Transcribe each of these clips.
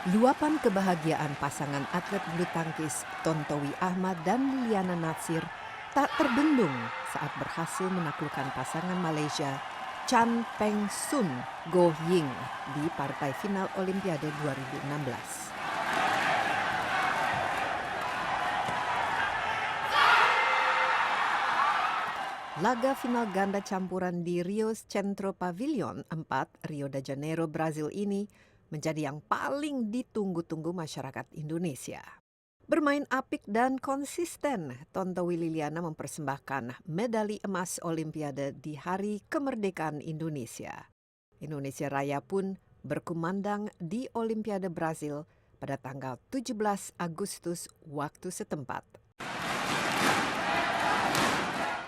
Luapan kebahagiaan pasangan atlet bulu tangkis Tontowi Ahmad dan Liliana Natsir tak terbendung saat berhasil menaklukkan pasangan Malaysia Chan Peng Sun Goh Ying di partai final Olimpiade 2016. Laga final ganda campuran di Rio Centro Pavilion 4, Rio de Janeiro, Brazil ini menjadi yang paling ditunggu-tunggu masyarakat Indonesia. Bermain apik dan konsisten, Tontowi Liliana mempersembahkan medali emas Olimpiade di Hari Kemerdekaan Indonesia. Indonesia Raya pun berkumandang di Olimpiade Brazil pada tanggal 17 Agustus waktu setempat.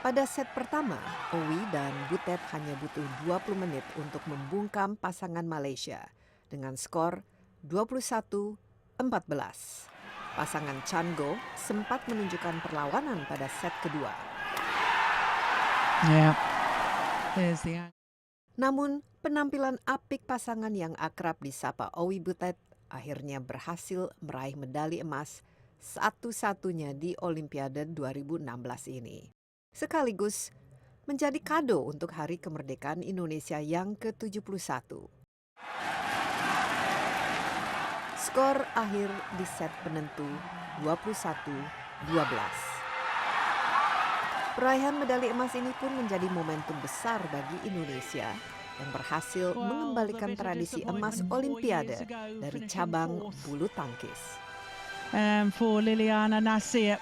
Pada set pertama, Owi dan Butet hanya butuh 20 menit untuk membungkam pasangan Malaysia dengan skor 21-14. Pasangan Chango sempat menunjukkan perlawanan pada set kedua. Namun, penampilan apik pasangan yang akrab disapa Owi Butet akhirnya berhasil meraih medali emas satu-satunya di Olimpiade 2016 ini. Sekaligus menjadi kado untuk Hari Kemerdekaan Indonesia yang ke-71. Skor akhir di set penentu 21-12. Peraihan medali emas ini pun menjadi momentum besar bagi Indonesia yang berhasil mengembalikan tradisi emas Olimpiade dari cabang bulu tangkis. For Liliana Natsir.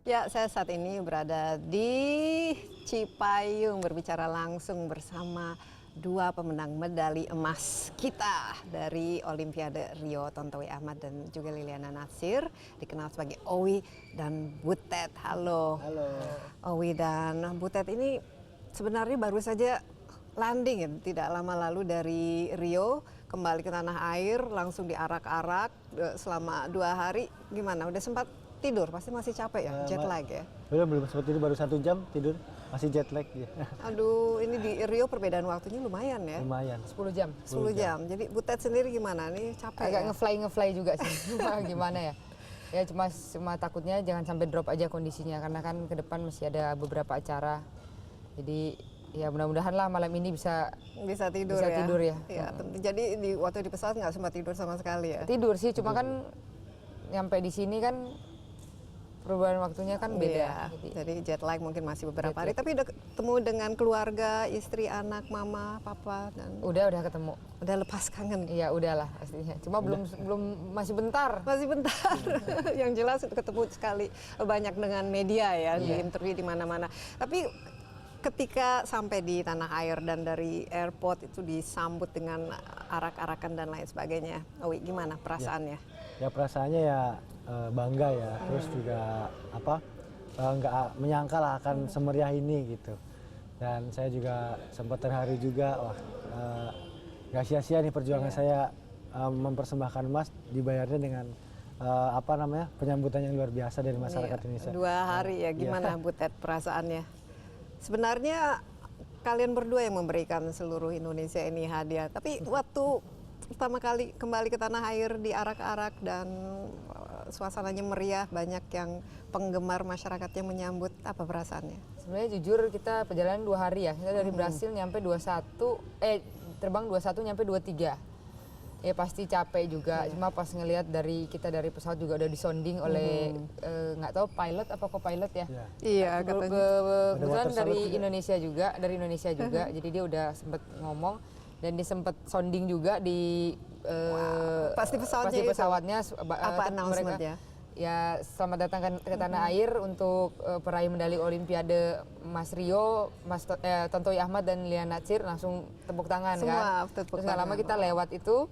Ya, saya saat ini berada di Cipayung berbicara langsung bersama dua pemenang medali emas kita dari Olimpiade Rio, Tontowi Ahmad dan juga Liliana Natsir, dikenal sebagai Owi dan Butet. Halo. Halo. Owi dan Butet ini sebenarnya baru saja landing ya, tidak lama lalu dari Rio, kembali ke tanah air, langsung diarak-arak selama 2 hari. Gimana, udah sempat tidur? Pasti masih capek ya, jet lag ya? Belum sempat tidur, baru 1 jam tidur, masih jet lag ya. Aduh, ini di Rio perbedaan waktunya lumayan ya? Lumayan. 10 jam. 10 jam. Jadi Butet sendiri gimana nih? Capek Agak ya? ngefly juga sih. Gimana ya? Ya cuma takutnya jangan sampai drop aja kondisinya karena kan ke depan masih ada beberapa acara. Jadi ya mudah-mudahan lah malam ini bisa tidur bisa ya? tidur ya. Ya, jadi waktu di pesawat nggak sempat tidur sama sekali ya? Tidur sih, cuma kan nyampe di sini kan perubahan waktunya kan beda. Iya, jadi jet lag mungkin masih beberapa hari. Tapi udah ketemu dengan keluarga, istri, anak, mama, papa, dan Udah ketemu. udah lepas kangen. Iya udahlah pastinya. Cuma belum masih bentar. Masih bentar. Yang jelas ketemu sekali banyak dengan media ya, di interview di mana-mana. Tapi ketika sampai di tanah air dan dari airport itu disambut dengan arak-arakan dan lain sebagainya. Owi, gimana perasaannya? Ya perasaannya ya bangga ya, terus juga nggak menyangka lah akan semeriah ini gitu. Dan saya juga sempat terharu juga, wah nggak sia-sia nih perjuangan saya mempersembahkan emas, dibayarnya dengan penyambutan yang luar biasa dari masyarakat Indonesia. 2 hari ya, gimana Butet perasaannya? Sebenarnya kalian berdua yang memberikan seluruh Indonesia ini hadiah, tapi waktu pertama kali kembali ke tanah air diarak-arak dan suasananya meriah, banyak yang penggemar masyarakatnya menyambut, apa perasaannya? Sebenarnya jujur kita perjalanan 2 hari ya. Kita dari Brasil nyampe 21, terbang 21 nyampe 23. Ya pasti capek juga. Cuma pas ngelihat kita dari pesawat juga udah disonding oleh nggak tahu pilot apa co-pilot ya. Iya, Kebetulan dari Indonesia juga. Jadi dia udah sempet ngomong dan dia sempet sounding juga di pasti pesawatnya apa announcement-nya? Ya selamat datang ke tanah air untuk peraih medali Olimpiade Mas Rio, Tontowi Ahmad dan Liliana Natsir, langsung tepuk tangan Semua kan. tepuk Terus nggak lama kita lewat itu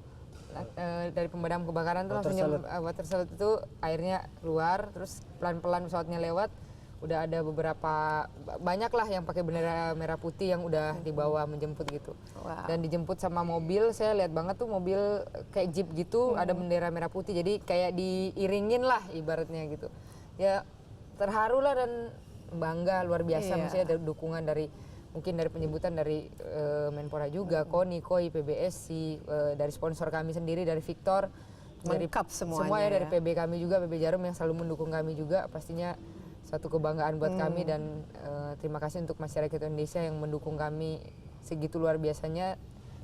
dari pemadam kebakaran tuh langsung water salute itu airnya keluar, terus pelan-pelan pesawatnya lewat. udah ada beberapa banyak lah yang pakai bendera merah putih yang udah dibawa menjemput gitu. Wow. Dan dijemput sama mobil, saya lihat banget tuh mobil kayak jeep gitu ada bendera merah putih, jadi kayak diiringin lah ibaratnya gitu. Ya terharu lah dan bangga luar biasa, Iya. maksudnya ada dukungan dari mungkin dari penyebutan dari Menpora juga, KONI, KOI, PBSI, dari sponsor kami sendiri dari Victor, Lengkap semuanya semua ya dari ya. PB kami juga, PB Jarum yang selalu mendukung kami juga, pastinya satu kebanggaan buat kami dan terima kasih untuk masyarakat Indonesia yang mendukung kami segitu luar biasanya.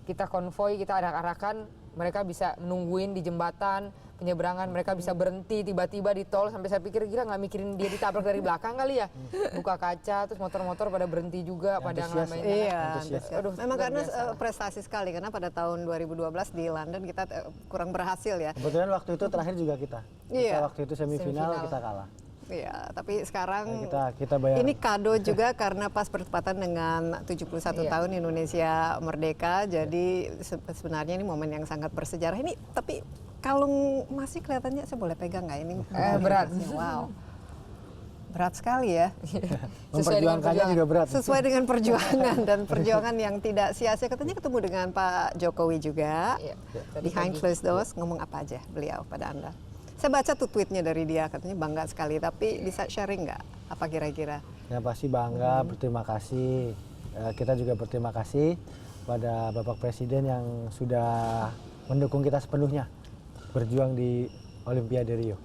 Kita konvoy, kita arak-arakan, mereka bisa nungguin di jembatan penyeberangan, mereka bisa berhenti tiba-tiba di tol, sampai saya pikir gila nggak mikirin dia ditabrak dari belakang kali ya, buka kaca terus motor-motor pada berhenti juga, pada Antusias ngelambain ya. Iya, tangan. Antusias. antusias. Aduh, Memang luar karena biasa lah. prestasi sekali, karena pada tahun 2012 di London kita kurang berhasil ya. Kebetulan waktu itu terakhir juga kita. Iya. Kita waktu itu semifinal Semifinal. kita kalah. Iya, tapi sekarang Kita bayar. ini kado juga karena pas bertepatan dengan 71 Iya. tahun Indonesia merdeka, jadi sebenarnya ini momen yang sangat bersejarah. Ini tapi kalung masih kelihatannya, saya boleh pegang nggak ini? Berat. Wow, berat sekali ya. Memperjuangkannya juga berat. Sesuai dengan perjuangan dan perjuangan yang tidak sia-sia. Katanya ketemu dengan Pak Jokowi juga. Iya, Behind closed doors, ngomong apa aja beliau pada Anda? Saya baca tuh tweetnya dari dia, katanya bangga sekali. Tapi bisa sharing nggak? Apa kira-kira? Ya pasti bangga, berterima kasih. Kita juga berterima kasih pada Bapak Presiden yang sudah mendukung kita sepenuhnya berjuang di Olimpiade Rio.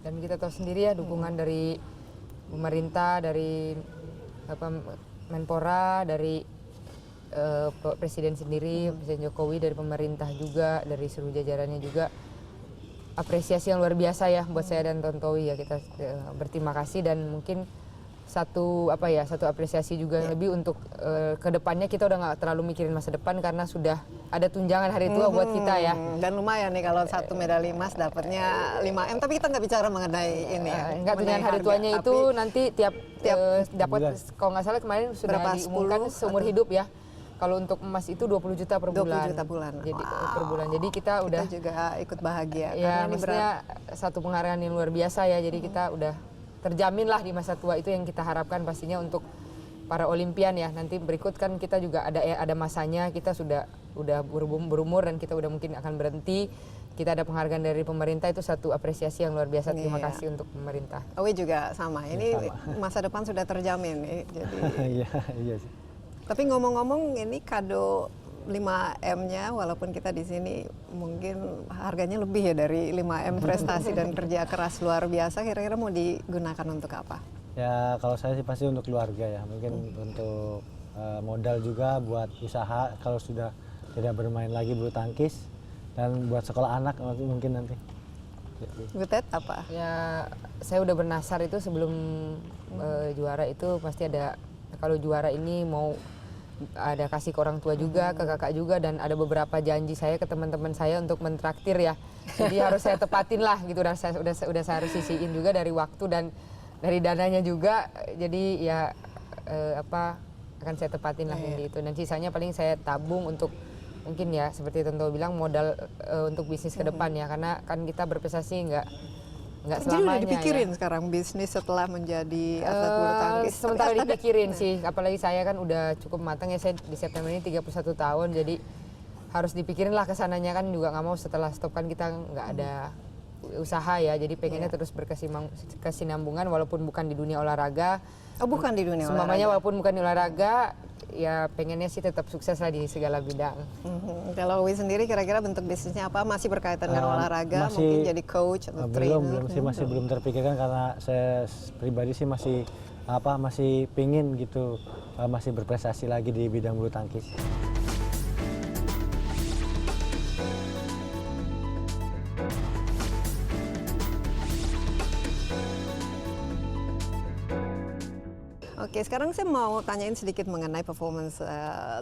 Dan kita tahu sendiri ya dukungan dari pemerintah, dari apa, Menpora, dari Presiden sendiri, Presiden Jokowi, dari pemerintah juga, dari seluruh jajarannya juga. Apresiasi yang luar biasa ya buat saya dan Tontowi ya, kita berterima kasih dan mungkin satu apresiasi juga yang lebih untuk kedepannya kita udah nggak terlalu mikirin masa depan karena sudah ada tunjangan hari tua buat kita ya. Dan lumayan nih kalau satu medali emas dapatnya 5M, tapi kita nggak bicara mengenai ini ya. Enggak, tunjangan hari harga, tuanya itu tapi nanti tiap dapat, bulan. kalau nggak salah kemarin sudah Berapa, diumumkan 10 seumur atau? hidup ya. Kalau untuk emas itu 20 juta per 20 bulan. juta bulan. Jadi Wow. per bulan. Jadi kita udah kita juga ikut bahagia. ya karena ini maksudnya satu penghargaan yang luar biasa ya. Jadi kita udah terjamin lah di masa tua, itu yang kita harapkan pastinya untuk para olimpian ya. Nanti berikut kan kita juga ada masanya, kita udah berumur dan kita udah mungkin akan berhenti. Kita ada penghargaan dari pemerintah, itu satu apresiasi yang luar biasa. Terima Iya. kasih untuk pemerintah. Owi juga sama. Ini sama. masa depan sudah terjamin nih. Jadi Iya, iya sih. tapi ngomong-ngomong ini kado 5M-nya, walaupun kita di sini mungkin harganya lebih ya dari 5M, prestasi dan kerja keras luar biasa, kira-kira mau digunakan untuk apa? Ya kalau saya sih pasti untuk keluarga ya, mungkin untuk modal juga buat usaha kalau sudah tidak bermain lagi bulu tangkis, dan buat sekolah anak mungkin nanti. Butet apa? Ya saya udah bernasar itu sebelum juara itu pasti ada, kalau juara ini mau ada kasih ke orang tua juga, ke kakak juga, dan ada beberapa janji saya ke teman-teman saya untuk mentraktir ya. Jadi harus saya tepatin lah gitu, udah saya harus sisihin juga dari waktu dan dari dananya juga. Jadi ya akan saya tepatin lah yang itu, dan sisanya paling saya tabung untuk mungkin ya seperti Tonto bilang modal untuk bisnis ke depan ya, karena kan kita berprestasi nggak Jadi selamanya udah dipikirin ya. sekarang bisnis setelah menjadi atlet bulu tangkis. Sementara Tapi ada- dipikirin sih, apalagi saya kan udah cukup matang ya, saya di September ini 31 tahun, jadi harus dipikirin lah kesananya, kan juga nggak mau setelah stop kan kita nggak ada usaha ya, jadi pengennya terus berkesinambungan walaupun bukan di dunia olahraga. Oh, bukan di dunia Semuanya olahraga. walaupun bukan di olahraga, ya pengennya sih tetap sukses lah di segala bidang. Kalau Owi sendiri kira-kira bentuk bisnisnya apa? Masih berkaitan dengan olahraga? masih- Mungkin jadi coach atau trainer? belum terpikirkan, karena saya pribadi sih masih pingin gitu, masih berprestasi lagi di bidang bulu tangkis. Oke, sekarang saya mau tanyain sedikit mengenai performance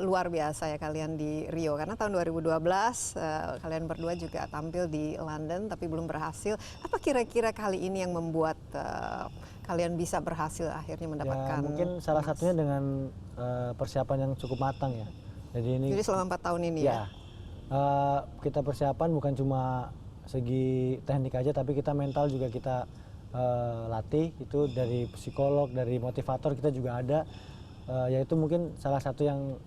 luar biasa ya kalian di Rio. Karena tahun 2012 kalian berdua juga tampil di London tapi belum berhasil. Apa kira-kira kali ini yang membuat kalian bisa berhasil akhirnya Ya, mendapatkan mungkin salah satunya dengan persiapan yang cukup matang ya. Jadi Jadi selama 4 tahun ini ya? kita persiapan bukan cuma segi teknik aja, tapi kita mental juga kita latih itu dari psikolog, dari motivator kita juga ada, yaitu mungkin salah satu yang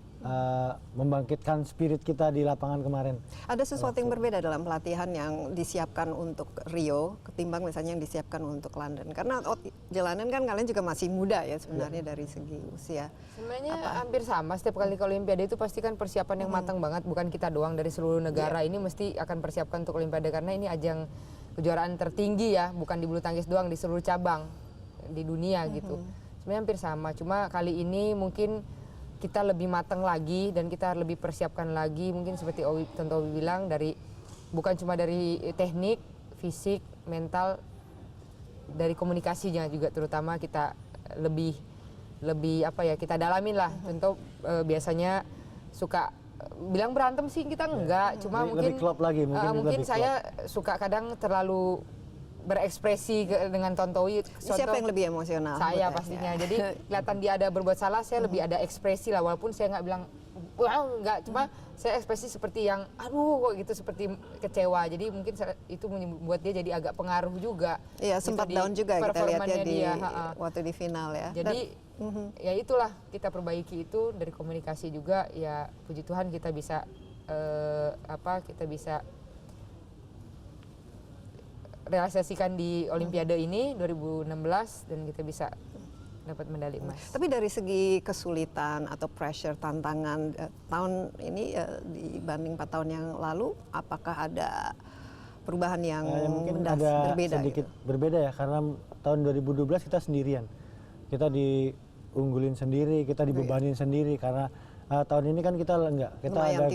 membangkitkan spirit kita di lapangan kemarin. Ada sesuatu yang berbeda dalam pelatihan yang disiapkan untuk Rio ketimbang misalnya yang disiapkan untuk London. Karena jalanan kan kalian juga masih muda ya sebenarnya dari segi usia. Sebenarnya hampir sama, setiap kali ke Olimpiade itu pasti kan persiapan yang matang banget, bukan kita doang, dari seluruh negara ini mesti akan persiapkan untuk Olimpiade karena ini ajang kejuaraan tertinggi ya, bukan di bulu tangkis doang, di seluruh cabang di dunia gitu. Sebenarnya hampir sama, cuma kali ini mungkin kita lebih matang lagi dan kita lebih persiapkan lagi, mungkin seperti Owi bilang, dari bukan cuma dari teknik, fisik, mental, dari komunikasinya juga terutama kita lebih apa ya, kita dalamin lah. Contoh biasanya suka bilang berantem sih, kita enggak, cuma mungkin lebih klop lagi, mungkin saya suka kadang terlalu berekspresi dengan Tontowi. Siapa yang lebih emosional? Saya pastinya. Jadi kelihatan dia ada berbuat salah, saya lebih ada ekspresi lah. Walaupun saya nggak bilang, wow, nggak. Cuma saya ekspresi seperti yang, aduh kok gitu, seperti kecewa. Jadi mungkin itu membuat dia jadi agak pengaruh juga. Iya, sempat down juga kita lihatnya di waktu di final ya. Jadi ya itulah, kita perbaiki itu dari komunikasi juga. Ya puji Tuhan kita bisa kita bisa realisasikan di Olimpiade ini 2016 dan kita bisa dapat medali emas. Tapi dari segi kesulitan atau pressure, tantangan tahun ini dibanding 4 tahun yang lalu, apakah ada perubahan yang mungkin ada berbeda? Sedikit berbeda ya, karena tahun 2012 kita sendirian, kita diunggulin sendiri, kita dibebanin sendiri karena tahun ini kan kita enggak, kita ada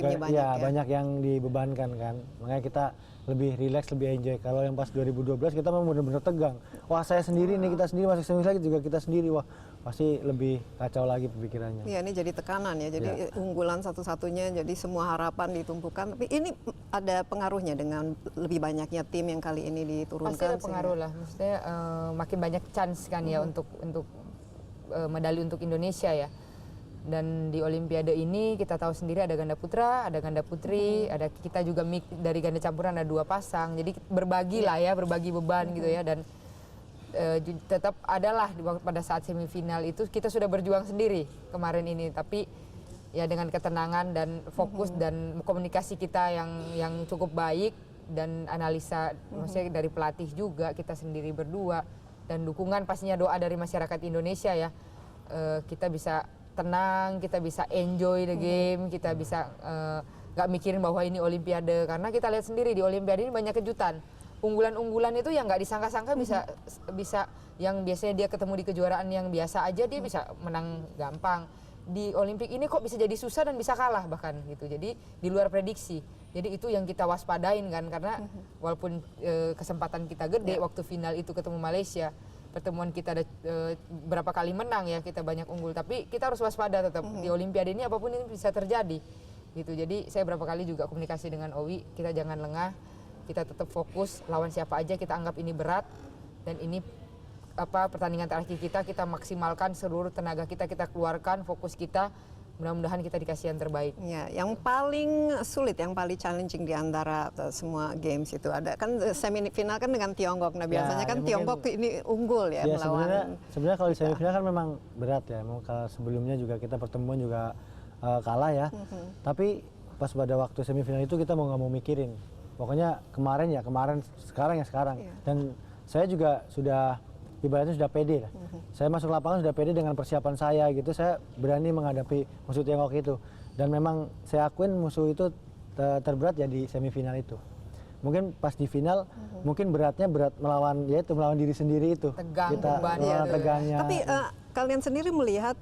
banyak yang dibebankan kan, makanya kita lebih rileks, lebih enjoy. Kalau yang pas 2012 kita memang benar-benar tegang. Wah, saya sendiri nih, kita sendiri masuk semifinal lagi juga kita sendiri. Wah, pasti lebih kacau lagi pemikirannya. Iya, ini jadi tekanan ya. Jadi unggulan satu-satunya, jadi semua harapan ditumpukan. Tapi ini ada pengaruhnya dengan lebih banyaknya tim yang kali ini diturunkan. Pasti ada pengaruh lah. Maksudnya makin banyak chance kan ya untuk medali untuk Indonesia ya. Dan di Olimpiade ini kita tahu sendiri ada ganda putra, ada ganda putri, ada kita juga dari ganda campuran ada 2 pasang. Jadi berbagi lah ya, berbagi beban gitu ya. Dan tetap adalah pada saat semifinal itu kita sudah berjuang sendiri kemarin ini. Tapi ya dengan ketenangan dan fokus dan komunikasi kita yang cukup baik dan analisa maksudnya dari pelatih juga, kita sendiri berdua, dan dukungan pastinya doa dari masyarakat Indonesia ya. Kita bisa tenang, kita bisa enjoy the game, kita bisa gak mikirin bahwa ini Olimpiade, karena kita lihat sendiri di Olimpiade ini banyak kejutan. Unggulan-unggulan itu yang nggak disangka-sangka bisa yang biasanya dia ketemu di kejuaraan yang biasa aja dia bisa menang gampang. Di Olimpik ini kok bisa jadi susah dan bisa kalah bahkan gitu. Jadi di luar prediksi. Jadi itu yang kita waspadain kan, karena walaupun kesempatan kita gede waktu final itu ketemu Malaysia. Pertemuan kita ada berapa kali menang ya, kita banyak unggul, tapi kita harus waspada tetap. Di Olimpiade ini apapun ini bisa terjadi gitu. Jadi saya berapa kali juga komunikasi dengan Owi, kita jangan lengah, kita tetap fokus, lawan siapa aja kita anggap ini berat, dan ini pertandingan terakhir kita maksimalkan seluruh tenaga kita keluarkan, fokus kita. Mudah-mudahan kita dikasih yang terbaik. Ya, yang paling sulit, yang paling challenging di antara semua games itu ada kan semifinal kan dengan Tiongkok. Nah, biasanya kan Tiongkok ini unggul ya melawan. Sebenarnya kalau di semifinal kan memang berat ya. Kalau sebelumnya juga kita pertemuan juga kalah ya. Tapi pas pada waktu semifinal itu kita nggak mau mikirin. Pokoknya kemarin, sekarang ya sekarang. Dan saya juga sudah ibaratnya sudah pede lah. Saya masuk lapangan sudah pede dengan persiapan saya gitu. Saya berani menghadapi musuh Tiongkok itu. Dan memang saya akuin musuh itu terberat ya di semifinal itu. Mungkin pas di final mungkin berat melawan diri sendiri itu. Tegangnya. Tapi kalian sendiri melihat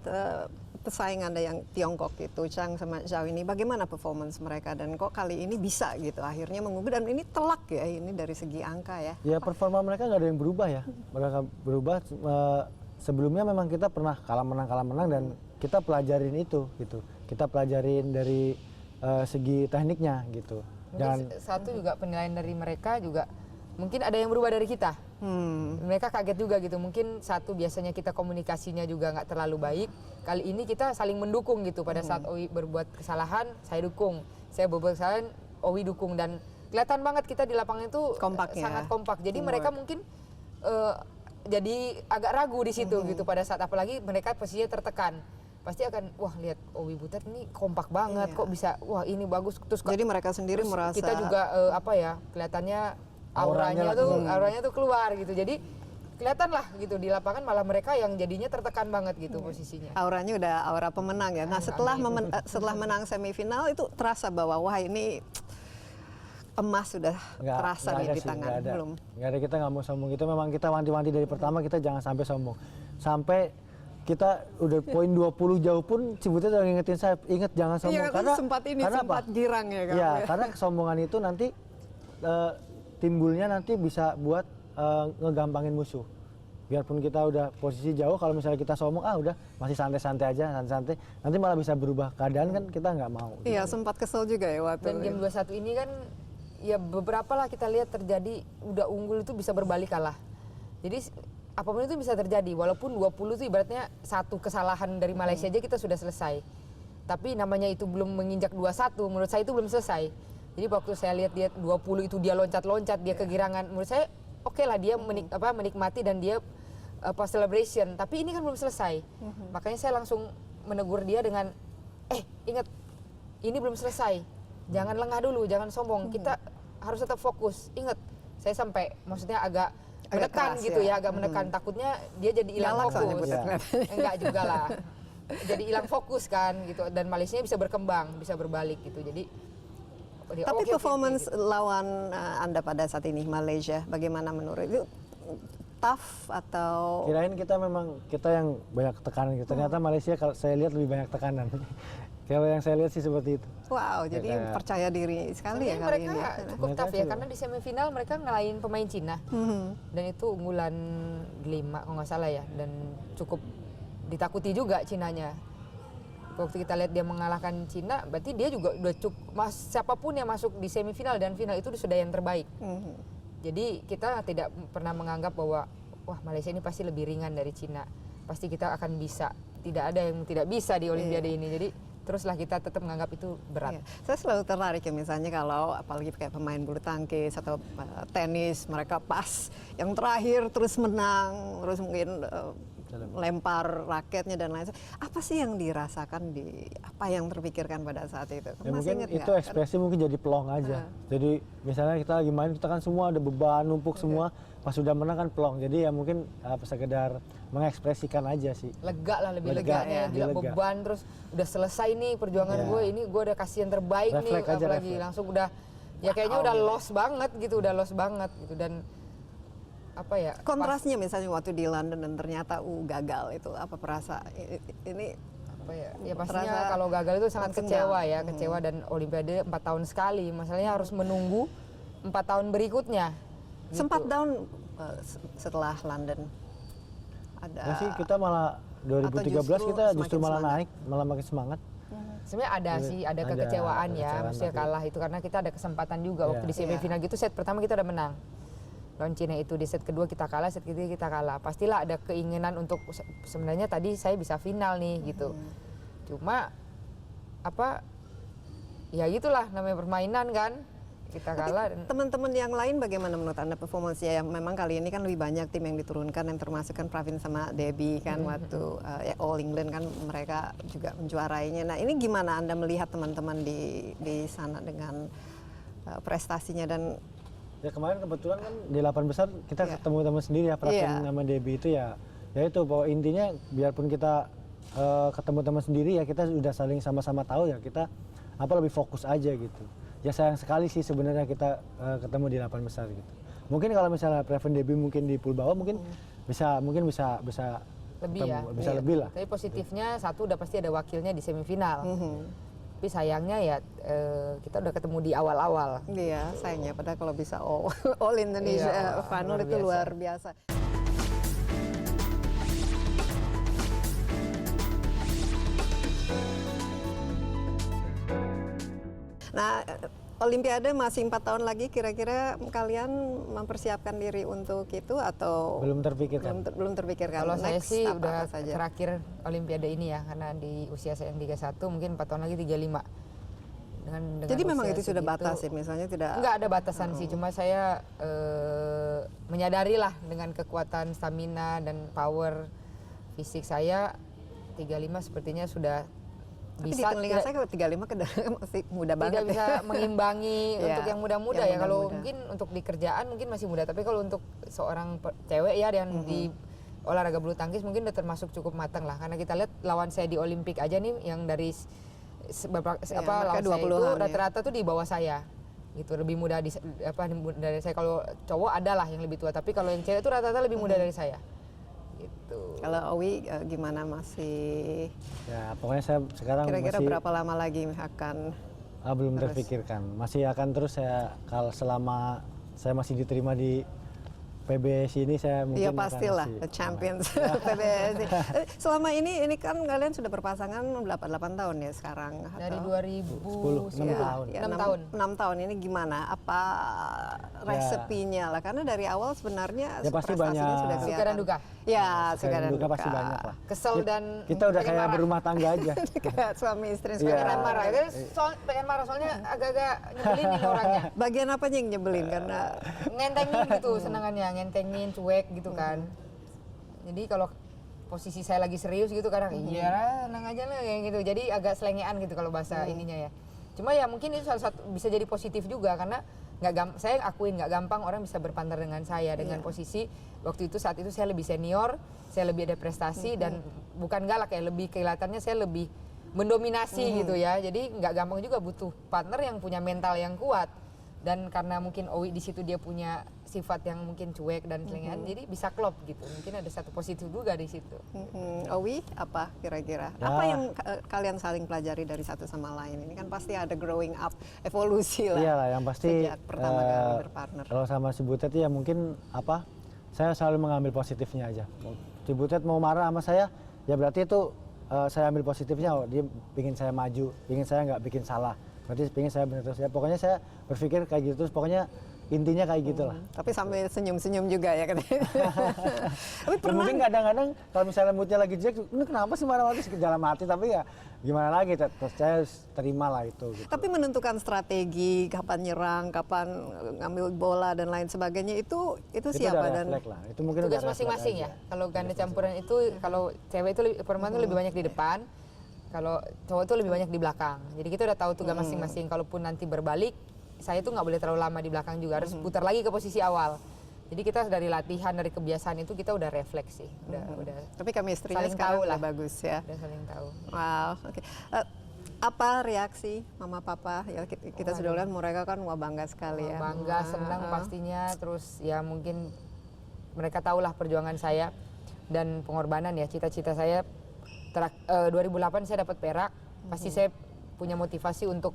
pesaing Anda yang Tiongkok itu, Chang sama Zhao ini, bagaimana performance mereka dan kok kali ini bisa gitu akhirnya mengunggul, dan ini telak ya ini dari segi angka ya. Ya performa mereka nggak ada yang berubah ya. Mereka berubah, sebelumnya memang kita pernah kalah menang dan kita pelajarin itu gitu. Kita pelajarin dari segi tekniknya gitu. Dan satu juga penilaian dari mereka juga mungkin ada yang berubah dari kita. Mereka kaget juga gitu. Mungkin satu, biasanya kita komunikasinya juga nggak terlalu baik. Kali ini kita saling mendukung gitu. Pada saat Owi berbuat kesalahan, saya dukung. Saya berbuat kesalahan, Owi dukung. Dan kelihatan banget kita di lapangan itu kompak sangat kompak. Jadi mereka mungkin jadi agak ragu di situ gitu pada saat apalagi mereka posisinya tertekan. Pasti akan wah lihat Owi Butet ini kompak banget kok bisa wah ini bagus terus Jadi mereka sendiri terus merasa kita juga apa ya kelihatannya Auranya auranya tuh keluar gitu. Jadi kelihatan lah gitu di lapangan malah mereka yang jadinya tertekan banget gitu posisinya. auranya udah aura pemenang ya. Nah, setelah setelah menang semifinal itu terasa bahwa wah ini emas sudah terasa nih ada di sih, tangan nggak ada. belum. Nggak ada, kita nggak mau sombong. Itu memang kita wanti-wanti dari pertama kita jangan sampai sombong. Sampai kita udah poin 20 jauh pun Cibutet udah ngingetin saya, inget jangan sombong. Iya, kan sempat apa? girang ya kamu Iya, ya. karena kesombongan itu nanti timbulnya nanti bisa buat ngegampangin musuh. Biarpun kita udah posisi jauh, kalau misalnya kita sombong, udah masih santai-santai aja, santai-santai. Nanti malah bisa berubah keadaan kan kita nggak mau. Iya, sempat kesel juga ya waktu Dan game 21 ini kan ya beberapa lah kita lihat terjadi udah unggul itu bisa berbalik kalah. Jadi apapun itu bisa terjadi walaupun 20 itu ibaratnya satu kesalahan dari Malaysia aja kita sudah selesai. Tapi namanya itu belum menginjak 21 menurut saya itu belum selesai. Jadi waktu saya lihat dia 20 itu dia loncat-loncat, dia kegirangan, menurut saya oke lah dia menikmati dan dia celebration, tapi ini kan belum selesai. Makanya saya langsung menegur dia dengan ingat ini belum selesai. Jangan lengah dulu, jangan sombong. Kita harus tetap fokus. Ingat, saya sampai maksudnya agak menekan keras gitu ya. ya, agak menekan. Takutnya dia jadi hilang Galak soalnya fokus. Butet. Enggak juga lah. Jadi hilang fokus kan gitu dan Malaysia bisa berkembang, bisa berbalik gitu. Jadi Tapi oke, performance gitu. lawan Anda pada saat ini Malaysia bagaimana menurut itu? Tough atau Kirain kita memang kita yang banyak tekanan gitu. Ternyata Malaysia kalau saya lihat lebih banyak tekanan. Kalau yang saya lihat sih seperti itu. wow, jadi kayak- percaya diri sekali ya Sebenarnya kali mereka ini. cukup Mereka tough ya sih- karena di semifinal mereka ngalahin pemain Cina dan itu unggulan 5 kalau nggak salah ya dan cukup ditakuti juga Cinanya. Waktu kita lihat dia mengalahkan Cina, berarti dia juga udah siapapun yang masuk di semifinal dan final itu sudah yang terbaik. Jadi kita tidak pernah menganggap bahwa wah Malaysia ini pasti lebih ringan dari Cina. Pasti kita akan bisa. Tidak ada yang tidak bisa di Olimpiade ini. Jadi teruslah kita tetap menganggap itu berat. Iya. Saya selalu tertarik ya misalnya kalau apalagi kayak pemain bulu tangkis atau tenis mereka pas yang terakhir terus menang terus mungkin lempar raketnya dan lain sebagainya. Apa sih yang dirasakan apa yang terpikirkan pada saat itu? Ya Masih mungkin ingat itu nggak? ekspresi mungkin jadi pelong aja. Jadi misalnya kita lagi main kita kan semua ada beban numpuk semua. Pas sudah menang kan pelong. Jadi ya mungkin sekedar mengekspresikan aja sih. Lega lah lebih Lega, leganya, ya, gila lega. beban terus udah selesai nih perjuangan Ya. gue ini gue udah kasih yang terbaik nih Refleks aja, apalagi refleks. langsung udah ya kayaknya udah lost banget gitu dan apa ya Kontrasnya misalnya waktu di London dan ternyata gagal itu apa perasaan ini apa ya pastinya terasa kalau gagal itu sangat langsung kecewa down. ya kecewa dan Olimpiade 4 tahun sekali masalahnya harus menunggu 4 tahun berikutnya gitu. sempat down setelah London ada Ya sih kita malah 2013 justru kita justru semakin malah semangat? naik, malah makin semangat. sebenarnya ada sih ada Ada kekecewaan ya kekecewaan, maksudnya tapi- kalah itu karena kita ada kesempatan juga waktu Iya. di semifinal gitu set pertama kita udah menang lawan Cina itu di set kedua kita kalah set ketiga kita kalah pastilah ada keinginan untuk sebenarnya tadi saya bisa final nih gitu cuma apa ya gitulah namanya permainan kan kita kalah dan teman-teman yang lain bagaimana menurut Anda performance-nya yang memang kali ini kan lebih banyak tim yang diturunkan yang termasuk kan Pravin sama Debbie kan waktu All England kan mereka juga menjuarainya. Nah, ini gimana Anda melihat teman-teman di sana dengan prestasinya dan Ya kemarin kebetulan kan di 8 besar kita Iya. ketemu teman sendiri ya Pravin Iya. sama Debbie itu ya itu bahwa intinya biarpun kita ketemu teman sendiri ya kita sudah saling sama-sama tahu ya kita lebih fokus aja gitu. Ya sayang sekali sih sebenarnya kita ketemu di 8 besar gitu. Mungkin kalau misalnya Pravin Debbie mungkin di pool bawah mungkin bisa lebih ketemu, ya bisa lebih lah. tapi positifnya satu udah pasti ada wakilnya di semifinal tapi sayangnya ya kita udah ketemu di awal-awal iya sayangnya padahal kalau bisa all Indonesia Iya, final luar itu biasa. luar biasa. Nah, Olimpiade masih 4 tahun lagi. Kira-kira kalian mempersiapkan diri untuk itu atau Belum terpikirkan. belum terpikirkan? kalau saya Next sih apa udah saja? terakhir Olimpiade ini ya karena di usia saya yang 31 mungkin 4 tahun lagi 35 dengan Jadi memang usia itu sudah segitu. batas ya, misalnya tidak. Nggak ada batasan sih, cuma saya menyadari lah dengan kekuatan stamina dan power fisik saya 35 sepertinya sudah Tapi di bisa telinga saya kalau 35 masih muda banget. tidak bisa mengimbangi Ya, untuk yang muda-muda yang ya. Kalau muda-muda. mungkin untuk di kerjaan mungkin masih muda, tapi kalau untuk seorang cewek ya yang di olahraga bulu tangkis mungkin udah termasuk cukup matang lah. Karena kita lihat lawan saya di Olimpik aja nih yang dari mereka lawan saya itu 20-an ya. rata-rata tuh di bawah saya. Gitu, lebih muda dari saya. Kalau cowok ada lah yang lebih tua, tapi kalau yang cewek itu rata-rata lebih muda dari saya. Gitu. Kalau Owi gimana, masih Ya pokoknya saya sekarang kira-kira masih berapa lama lagi akan belum terpikirkan. Masih akan terus saya kalau selama saya masih diterima di PBSI ini saya mungkin ya akan pastilah masih the champions PBSI. Selama ini kan kalian sudah berpasangan 8 tahun ya sekarang. Dari atau? 10, 2000 6 tahun. Ya, 6 tahun. 6 tahun ini gimana? Apa resepinya lah? Karena dari awal sebenarnya Ya, pasti prestasinya banyak. sudah Suka kelihatan. dan duka. Ya, Suka suka dan dan duka pasti banyak lah. Kesel dan Kita udah pengen kayak marah. berumah tangga aja. Kayak suami istri Iya. Pengen sekarang. marah, itu pengen marah soalnya agak-agak nyebelin nih orangnya. Bagian apanya yang nyebelin? Karena Ngentengin gitu senangannya, ngentengin, cuek gitu kan. Jadi kalau posisi saya lagi serius gitu kadang iya lah, tenang aja lah kayak gitu. Jadi agak selengean gitu kalau bahasa ininya ya. Cuma ya mungkin itu salah satu bisa jadi positif juga karena saya akuin nggak gampang orang bisa berpartner dengan saya dengan posisi waktu itu saat itu saya lebih senior, saya lebih ada prestasi dan bukan galak ya, lebih kelihatannya saya lebih mendominasi gitu ya. Jadi nggak gampang juga butuh partner yang punya mental yang kuat. Dan karena mungkin Owi di situ dia punya sifat yang mungkin cuek dan selingan, jadi bisa klop gitu. Mungkin ada satu positif juga di situ. Owi apa kira-kira? Ya. Apa yang kalian saling pelajari dari satu sama lain? Ini kan pasti ada growing up, evolusi lah. Iya lah, yang pasti Sejak pertama kali berpartner. kalau sama si Butet ya mungkin saya selalu mengambil positifnya aja. Si Butet mau marah sama saya, ya berarti itu saya ambil positifnya. Oh, dia pingin saya maju, pingin saya nggak bikin salah. Berarti pingin saya benar terus. Ya pokoknya saya berpikir kayak gitu terus. Pokoknya intinya kayak gitulah. Tapi sambil senyum-senyum juga ya katanya. Tapi Ya, pernah mungkin kadang-kadang kalau misalnya moodnya lagi jelek, ini kenapa sih marah-marah sih dalam hati, tapi ya gimana lagi, terus saya terima lah itu. Gitu. tapi menentukan strategi, kapan nyerang, kapan ngambil bola dan lain sebagainya itu siapa udah dan refleks lah. Itu mungkin Tugas udah refleks masing-masing aja. ya. Kalau ganda campuran itu kalau cewek itu perempuan itu lebih banyak di depan. Kalau cowok itu lebih banyak di belakang. Jadi kita udah tahu tugas masing-masing. Kalaupun nanti berbalik, saya tuh nggak boleh terlalu lama di belakang juga. Harus putar lagi ke posisi awal. Jadi kita dari latihan, dari kebiasaan itu kita udah refleks sih. Udah tapi chemistry-nya saling sekarang tahu udah lah. bagus ya. Udah saling tahu. Wow, oke. Apa reaksi mama papa? Ya kita sudah lihat mereka kan wah bangga sekali ya. Bangga, senang pastinya. Terus ya mungkin mereka tahulah perjuangan saya dan pengorbanan ya. Cita-cita saya 2008 saya dapat perak. Pasti saya punya motivasi untuk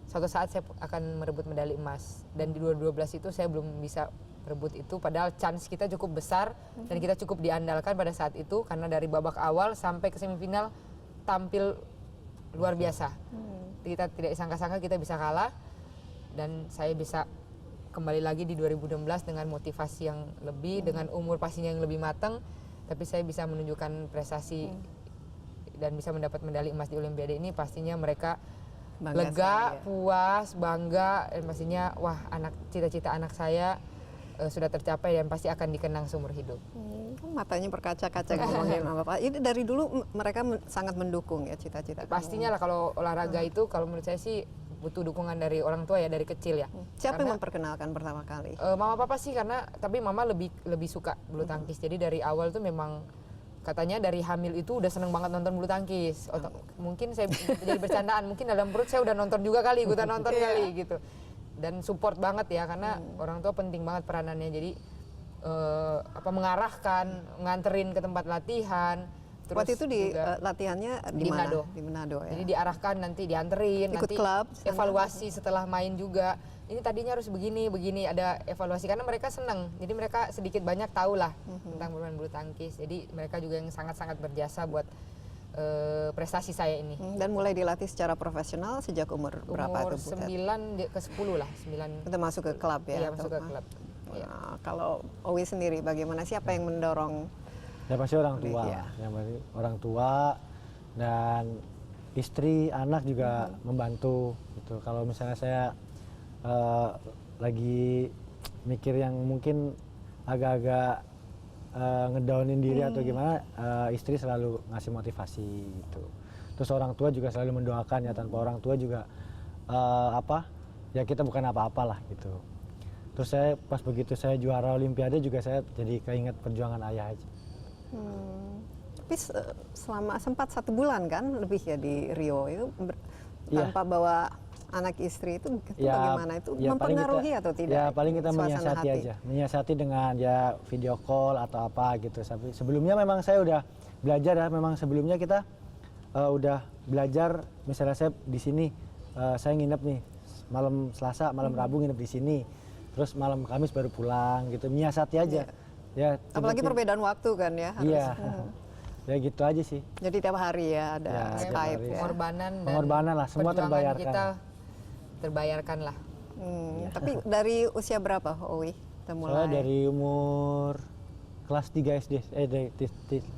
suatu saat saya akan merebut medali emas. Dan di 2012 itu saya belum bisa merebut itu. Padahal chance kita cukup besar dan kita cukup diandalkan pada saat itu. Karena dari babak awal sampai ke semifinal tampil luar biasa. Kita tidak sangka-sangka kita bisa kalah. Dan saya bisa kembali lagi di 2016 dengan motivasi yang lebih, dengan umur pastinya yang lebih matang. Tapi saya bisa menunjukkan prestasi dan bisa mendapat medali emas di Olimpiade ini, pastinya mereka Bangga lega, sekali ya. puas, bangga, dan pastinya wah cita-cita anak saya sudah tercapai dan pasti akan dikenang seumur hidup. Matanya berkaca-kaca ngomongin sama Bapak. Ini dari dulu mereka sangat mendukung ya cita-cita. Pastinya lah kalau olahraga itu kalau menurut saya sih butuh dukungan dari orang tua ya, dari kecil ya. Siapa yang memperkenalkan pertama kali? Mama papa sih tapi mama lebih suka bulu tangkis. Jadi dari awal tuh memang katanya dari hamil itu udah seneng banget nonton bulu tangkis. Mungkin saya jadi bercandaan, mungkin dalam perut saya udah nonton juga kali, ikutan nonton kali gitu. Dan support banget ya karena orang tua penting banget peranannya. Jadi mengarahkan, nganterin ke tempat latihan. Terus Waktu itu juga latihannya di mana? Manado. Di Manado ya. Jadi diarahkan, nanti dianterin, Ikut nanti klub sana? evaluasi setelah main juga. Ini tadinya harus begini, ada evaluasi karena mereka senang. Jadi mereka sedikit banyak tahu lah tentang bermain bulu tangkis. Jadi mereka juga yang sangat-sangat berjasa buat prestasi saya ini. Dan mulai dilatih secara profesional sejak umur berapa Umur itu? Butet? 9 ke 10 lah, 9. Kita masuk ke klub ya? Iya, masuk ke atau- klub. Iya. Nah, kalau Owi sendiri bagaimana? Siapa yang mendorong? Ya pasti orang tua, Iya. yang pasti orang tua, dan istri, anak juga membantu gitu. Kalau misalnya saya eh, lagi mikir yang mungkin agak-agak ngedownin diri atau gimana, istri selalu ngasih motivasi gitu. Terus orang tua juga selalu mendoakan ya, tanpa orang tua juga ya kita bukan apa-apa lah gitu. Terus saya pas begitu saya juara Olimpiade juga saya jadi keinget perjuangan ayah aja. Tapi selama sempat 1 bulan kan lebih ya di Rio itu Iya. tanpa bawa anak istri itu Ya, bagaimana itu ya paling mempengaruhi kita- atau tidak? Ya paling kita suasana menyiasati hati? aja, menyiasati dengan ya video call atau apa gitu. Tapi sebelumnya memang saya udah belajar ya, memang sebelumnya kita udah belajar. Misalnya saya di sini saya nginep nih malam Selasa, malam Rabu nginep di sini, terus malam Kamis baru pulang gitu, menyiasati aja. Ya, Apalagi tiba-tiba- perbedaan waktu kan ya harus. Iya, ya gitu aja sih. Jadi tiap hari ya ada Ya, tiap Skype hari. ya. Pengorbanan dan Pengorbanan lah, semua perjuangan terbayarkan. kita terbayarkan lah. Tapi dari usia berapa Owi kita mulai? Saya dari umur kelas 3 SD,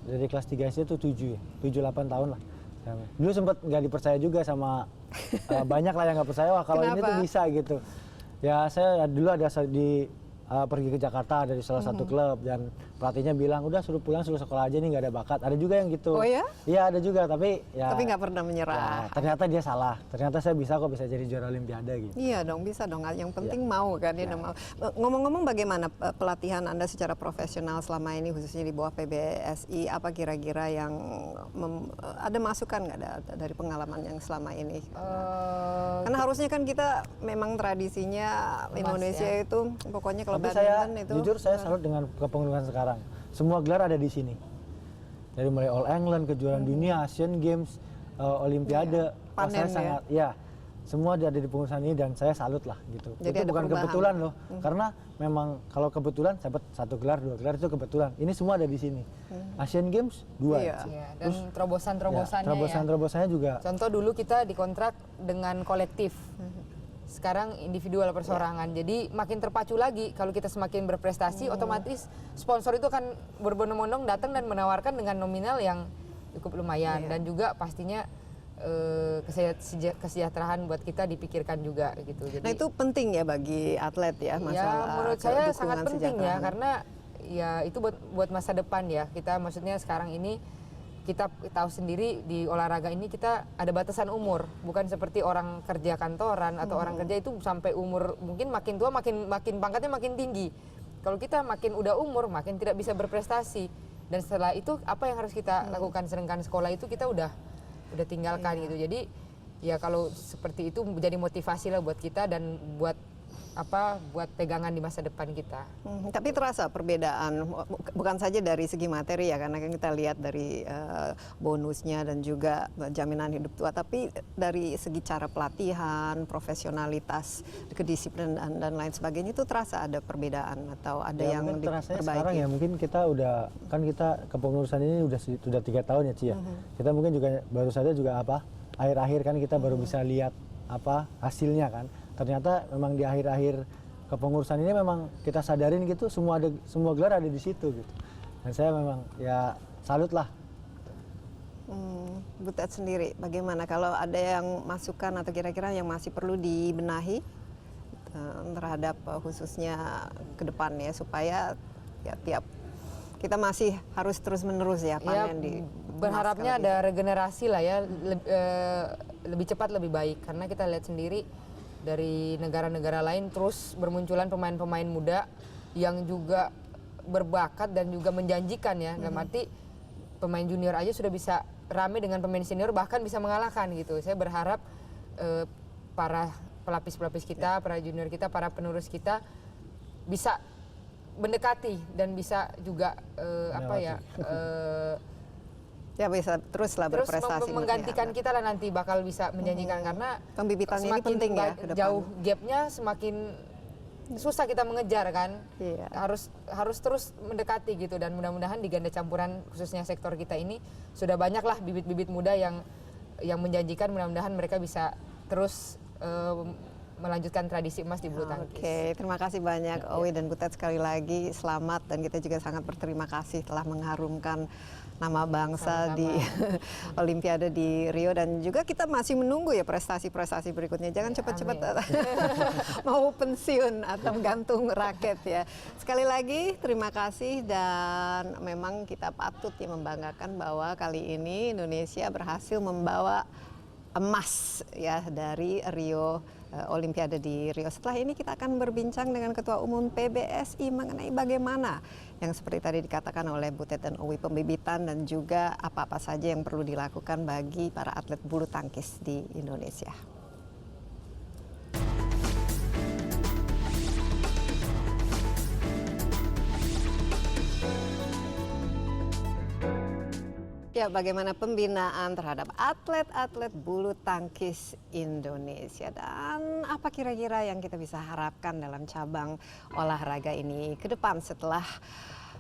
dari kelas 3 SD itu 7-8 tahun lah. Dulu sempat nggak dipercaya juga sama banyak lah yang nggak percaya, wah kalau ini tuh Kenapa? bisa gitu. Ya saya dulu ada pergi ke Jakarta dari salah satu klub dan pelatihnya bilang udah suruh pulang, suruh sekolah aja nih, nggak ada bakat. Ada juga yang gitu. Oh ya? Iya ada juga, tapi ya. Tapi nggak pernah ya, menyerah. ternyata dia salah. Ternyata saya bisa kok, bisa jadi juara Olimpiade gitu. Iya dong, bisa dong. Yang penting Iya. mau kan, dia mau. Ngomong-ngomong, bagaimana pelatihan Anda secara profesional selama ini, khususnya di bawah PBSI? Apa kira-kira yang ada masukan nggak dari pengalaman yang selama ini? Karena harusnya kan kita memang tradisinya Emas, Indonesia ya. itu pokoknya kalau Tapi saya badminton itu jujur saya salut dengan kepengurusan sekarang. Semua gelar ada di sini. Dari mulai All England, kejuaraan dunia, Asian Games, Olimpiade. Iya, Wah, saya panen ya. sangat ya. Semua ada di pengurusan ini dan saya salut lah gitu. Jadi itu ada bukan perubahan. kebetulan loh. Karena memang kalau kebetulan saya dapat 1 gelar, 2 gelar itu kebetulan. Ini semua ada di sini. Asian Games 2. Iya. Ya, dan terobosan-terobosannya ya. Terobosan-terobosannya juga. Contoh dulu kita dikontrak dengan kolektif. Sekarang individual persorangan. Jadi makin terpacu lagi kalau kita semakin berprestasi, otomatis sponsor itu akan berbondong-bondong datang dan menawarkan dengan nominal yang cukup lumayan dan juga pastinya kesejahteraan buat kita dipikirkan juga gitu. Jadi Nah itu penting ya bagi atlet ya, masalah menurut saya dukungan sangat penting ya, kesejahteraan. karena ya itu buat masa depan ya. Kita maksudnya sekarang ini kita tahu sendiri di olahraga ini kita ada batasan umur, bukan seperti orang kerja kantoran atau orang kerja itu sampai umur mungkin makin tua makin pangkatnya makin tinggi. Kalau kita makin udah umur makin tidak bisa berprestasi, dan setelah itu apa yang harus kita lakukan, sedangkan sekolah itu kita udah tinggalkan gitu. Jadi ya kalau seperti itu menjadi motivasi lah buat kita dan buat pegangan di masa depan kita. Tapi terasa perbedaan, bukan saja dari segi materi ya, karena kan kita lihat dari bonusnya dan juga jaminan hidup tua, tapi dari segi cara pelatihan, profesionalitas, kedisiplinan dan lain sebagainya itu terasa ada perbedaan atau ada Ya, yang mungkin terasanya diperbaiki. sekarang ya mungkin kita kita kepengurusan ini sudah 3 tahun ya Ci ya. Kita mungkin juga baru saja juga akhir-akhir kan kita baru bisa lihat hasilnya kan. Ternyata memang di akhir-akhir kepengurusan ini memang kita sadarin gitu semua gelar ada di situ gitu. Dan saya memang ya salut lah. Butet sendiri, bagaimana kalau ada yang masukan atau kira-kira yang masih perlu dibenahi terhadap khususnya ke depan ya, supaya ya kita masih harus terus-menerus ya panen di berharapnya emas ada regenerasi lah ya, lebih cepat lebih baik, karena kita lihat sendiri dari negara-negara lain terus bermunculan pemain-pemain muda yang juga berbakat dan juga menjanjikan ya. Dalam arti pemain junior aja sudah bisa rame dengan pemain senior, bahkan bisa mengalahkan gitu. Saya berharap para pelapis-pelapis kita, para junior kita, para penerus kita bisa mendekati dan bisa juga ya bisa teruslah terus berprestasi menggantikan kita lah nanti, bakal bisa menjanjikan karena pembibitan ini semakin penting ya ke depan. jauh gapnya semakin susah kita mengejar kan. Iya. Harus terus mendekati gitu, dan mudah-mudahan di ganda campuran khususnya sektor kita ini sudah banyak lah bibit-bibit muda yang menjanjikan. Mudah-mudahan mereka bisa terus melanjutkan tradisi emas di bulu tangkis. Oke, terima kasih banyak Owi dan Butet, sekali lagi selamat, dan kita juga sangat berterima kasih telah mengharumkan nama bangsa di Olimpiade di Rio, dan juga kita masih menunggu ya prestasi-prestasi berikutnya. Jangan cepat-cepat mau pensiun atau gantung raket ya. Sekali lagi terima kasih, dan memang kita patut ya membanggakan bahwa kali ini Indonesia berhasil membawa emas ya dari Rio, Olimpiade di Rio. Setelah ini kita akan berbincang dengan Ketua Umum PBSI mengenai bagaimana yang seperti tadi dikatakan oleh Butet dan Owi, pembibitan dan juga apa-apa saja yang perlu dilakukan bagi para atlet bulu tangkis di Indonesia. Ya, bagaimana pembinaan terhadap atlet-atlet bulu tangkis Indonesia, dan apa kira-kira yang kita bisa harapkan dalam cabang olahraga ini ke depan setelah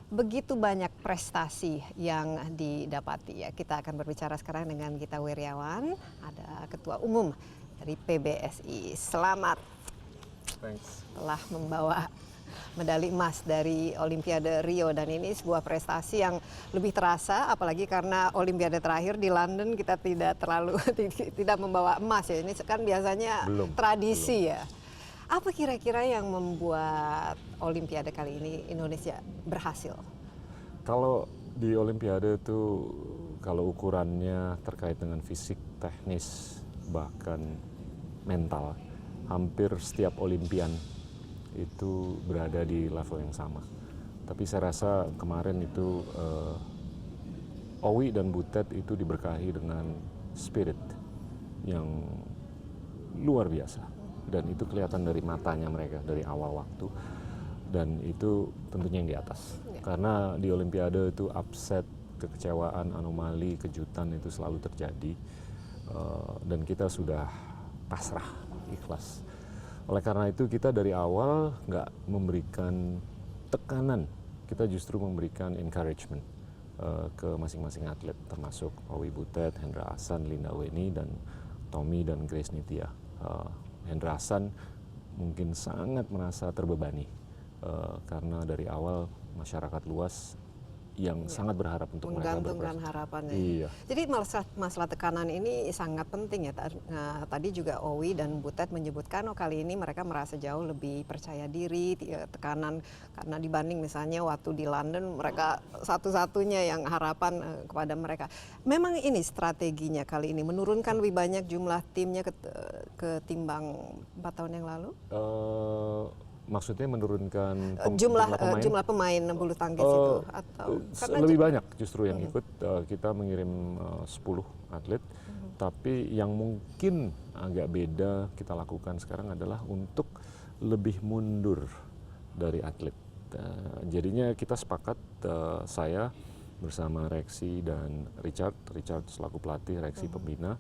begitu banyak prestasi yang didapati ya. Kita akan berbicara sekarang dengan Gita Wirjawan, ada Ketua Umum dari PBSI. Selamat. Thanks. Telah membawa medali emas dari Olimpiade Rio, dan ini sebuah prestasi yang lebih terasa apalagi karena Olimpiade terakhir di London kita tidak terlalu tidak membawa emas ya. Ini kan biasanya tradisi ya. Apa kira-kira yang membuat Olimpiade kali ini Indonesia berhasil? Kalau di Olimpiade itu, kalau ukurannya terkait dengan fisik, teknis, bahkan mental, hampir setiap Olimpian itu berada di level yang sama. Tapi saya rasa kemarin itu Owi dan Butet itu diberkahi dengan spirit yang luar biasa, dan itu kelihatan dari matanya mereka dari awal waktu, dan itu tentunya yang di atas. Karena di Olimpiade itu upset, kekecewaan, anomali, kejutan itu selalu terjadi, dan kita sudah pasrah, ikhlas. Oleh karena itu kita dari awal nggak memberikan tekanan, kita justru memberikan encouragement ke masing-masing atlet, termasuk Owi Butet, Hendra Ahsan, Linda Weni, dan Tommy dan Grace Nitya. Hendra Ahsan mungkin sangat merasa terbebani karena dari awal masyarakat luas yang sangat berharap untuk mereka menggantungkan harapannya. Iya. Jadi masalah tekanan ini sangat penting ya. Tadi juga Owi dan Butet menyebutkan kali ini mereka merasa jauh lebih percaya diri, tekanan karena dibanding misalnya waktu di London mereka satu-satunya yang harapan kepada mereka. Memang ini strateginya kali ini menurunkan lebih banyak jumlah timnya ketimbang 4 tahun yang lalu? Maksudnya menurunkan jumlah pemain bulu tangkis itu, atau lebih banyak justru yang ikut. Kita mengirim 10 atlet, tapi yang mungkin agak beda kita lakukan sekarang adalah untuk lebih mundur dari atlet. Jadinya kita sepakat, saya bersama Reksi dan Richard selaku pelatih, Reksi pembina,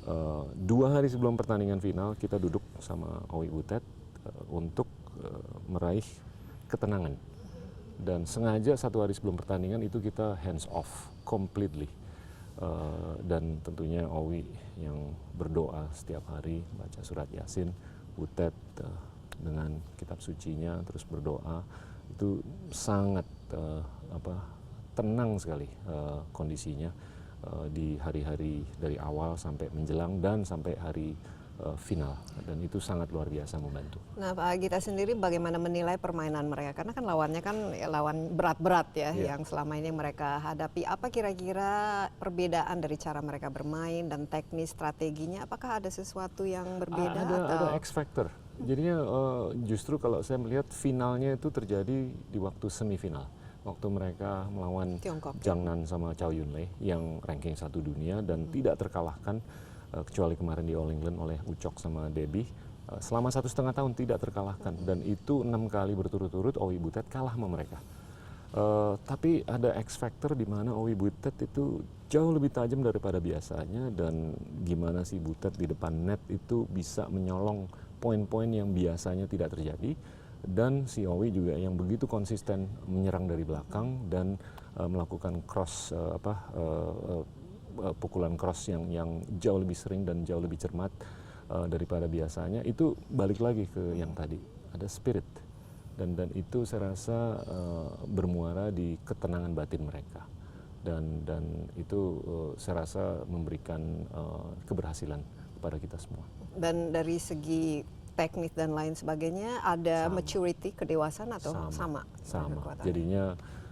2 hari sebelum pertandingan final kita duduk sama Owi Butet untuk meraih ketenangan, dan sengaja 1 hari sebelum pertandingan itu kita hands off completely, dan tentunya Owi yang berdoa setiap hari, baca surat Yasin, Butet dengan kitab sucinya terus berdoa, itu sangat tenang sekali kondisinya di hari-hari dari awal sampai menjelang dan sampai hari final, dan itu sangat luar biasa membantu. Nah, Pak Gita sendiri bagaimana menilai permainan mereka? Karena kan lawannya kan lawan berat-berat ya, yang selama ini mereka hadapi. Apa kira-kira perbedaan dari cara mereka bermain dan teknis strateginya? Apakah ada sesuatu yang berbeda? Ada X factor. Jadinya justru kalau saya melihat finalnya itu terjadi di waktu semifinal. Waktu mereka melawan Tiongkok, Jiangnan sama Chow Yun Lei yang ranking 1 dunia dan tidak terkalahkan, kecuali kemarin di All England oleh Ucok sama Debbie, selama 1,5 tahun tidak terkalahkan, dan itu 6 kali berturut-turut Owi Butet kalah sama mereka. Tapi ada X factor di mana Owi Butet itu jauh lebih tajam daripada biasanya, dan gimana sih Butet di depan net itu bisa menyolong poin-poin yang biasanya tidak terjadi, dan si Owi juga yang begitu konsisten menyerang dari belakang dan melakukan cross pukulan cross yang jauh lebih sering dan jauh lebih cermat. daripada biasanya. Itu balik lagi ke yang tadi, ada spirit, dan itu saya rasa bermuara di ketenangan batin mereka, dan itu saya rasa memberikan keberhasilan kepada kita semua. Dan dari segi teknik dan lain sebagainya ada maturity, kedewasaan atau sama? Kekuatannya? Jadinya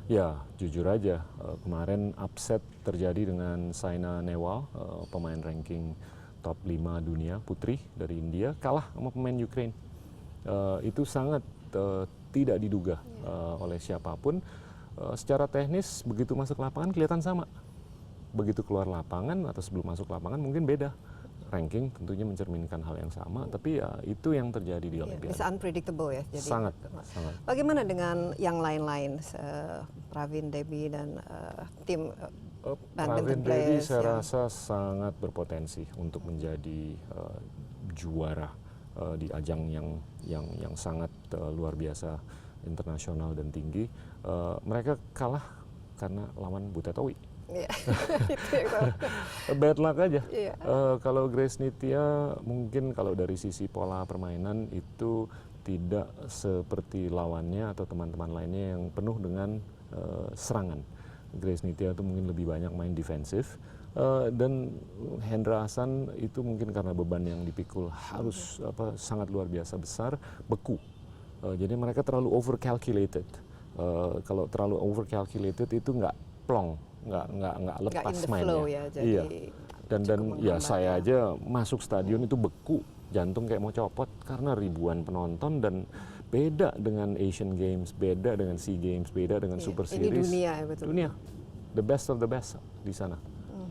ya jujur aja, kemarin upset terjadi dengan Saina Nehwal, pemain ranking top 5 dunia putri dari India, kalah sama pemain Ukraine. Itu sangat tidak diduga oleh siapapun. Secara teknis begitu masuk lapangan kelihatan sama, begitu keluar lapangan atau sebelum masuk lapangan mungkin beda. Ranking tentunya mencerminkan hal yang sama, tapi ya itu yang terjadi di Olimpiade. Bisa unpredictable ya. Jadi Sangat. bagaimana dengan yang lain-lain, Pravin Debbie dan tim Pravin badminton Debbie players? saya rasa sangat berpotensi untuk menjadi juara di ajang yang sangat luar biasa, internasional dan tinggi. Mereka kalah karena lawan Butet Owi. Iya. Itu yang tahu. Bad luck aja. Iya. Kalau Grace Nitya mungkin kalau dari sisi pola permainan itu tidak seperti lawannya atau teman-teman lainnya yang penuh dengan serangan. Grace Nitya itu mungkin lebih banyak main defensif, dan Hendra Hassan itu mungkin karena beban yang dipikul harus sangat luar biasa besar, beku. Jadi mereka terlalu overcalculated. Kalau terlalu overcalculated itu nggak plong, nggak lepas mainnya. Ya, jadi iya. Dan ya saya aja masuk stadion itu beku, jantung kayak mau copot karena ribuan penonton, dan beda dengan Asian Games, beda dengan SEA Games, beda dengan Super Series. Ini dunia ya, betul. Dunia, the best of the best di sana.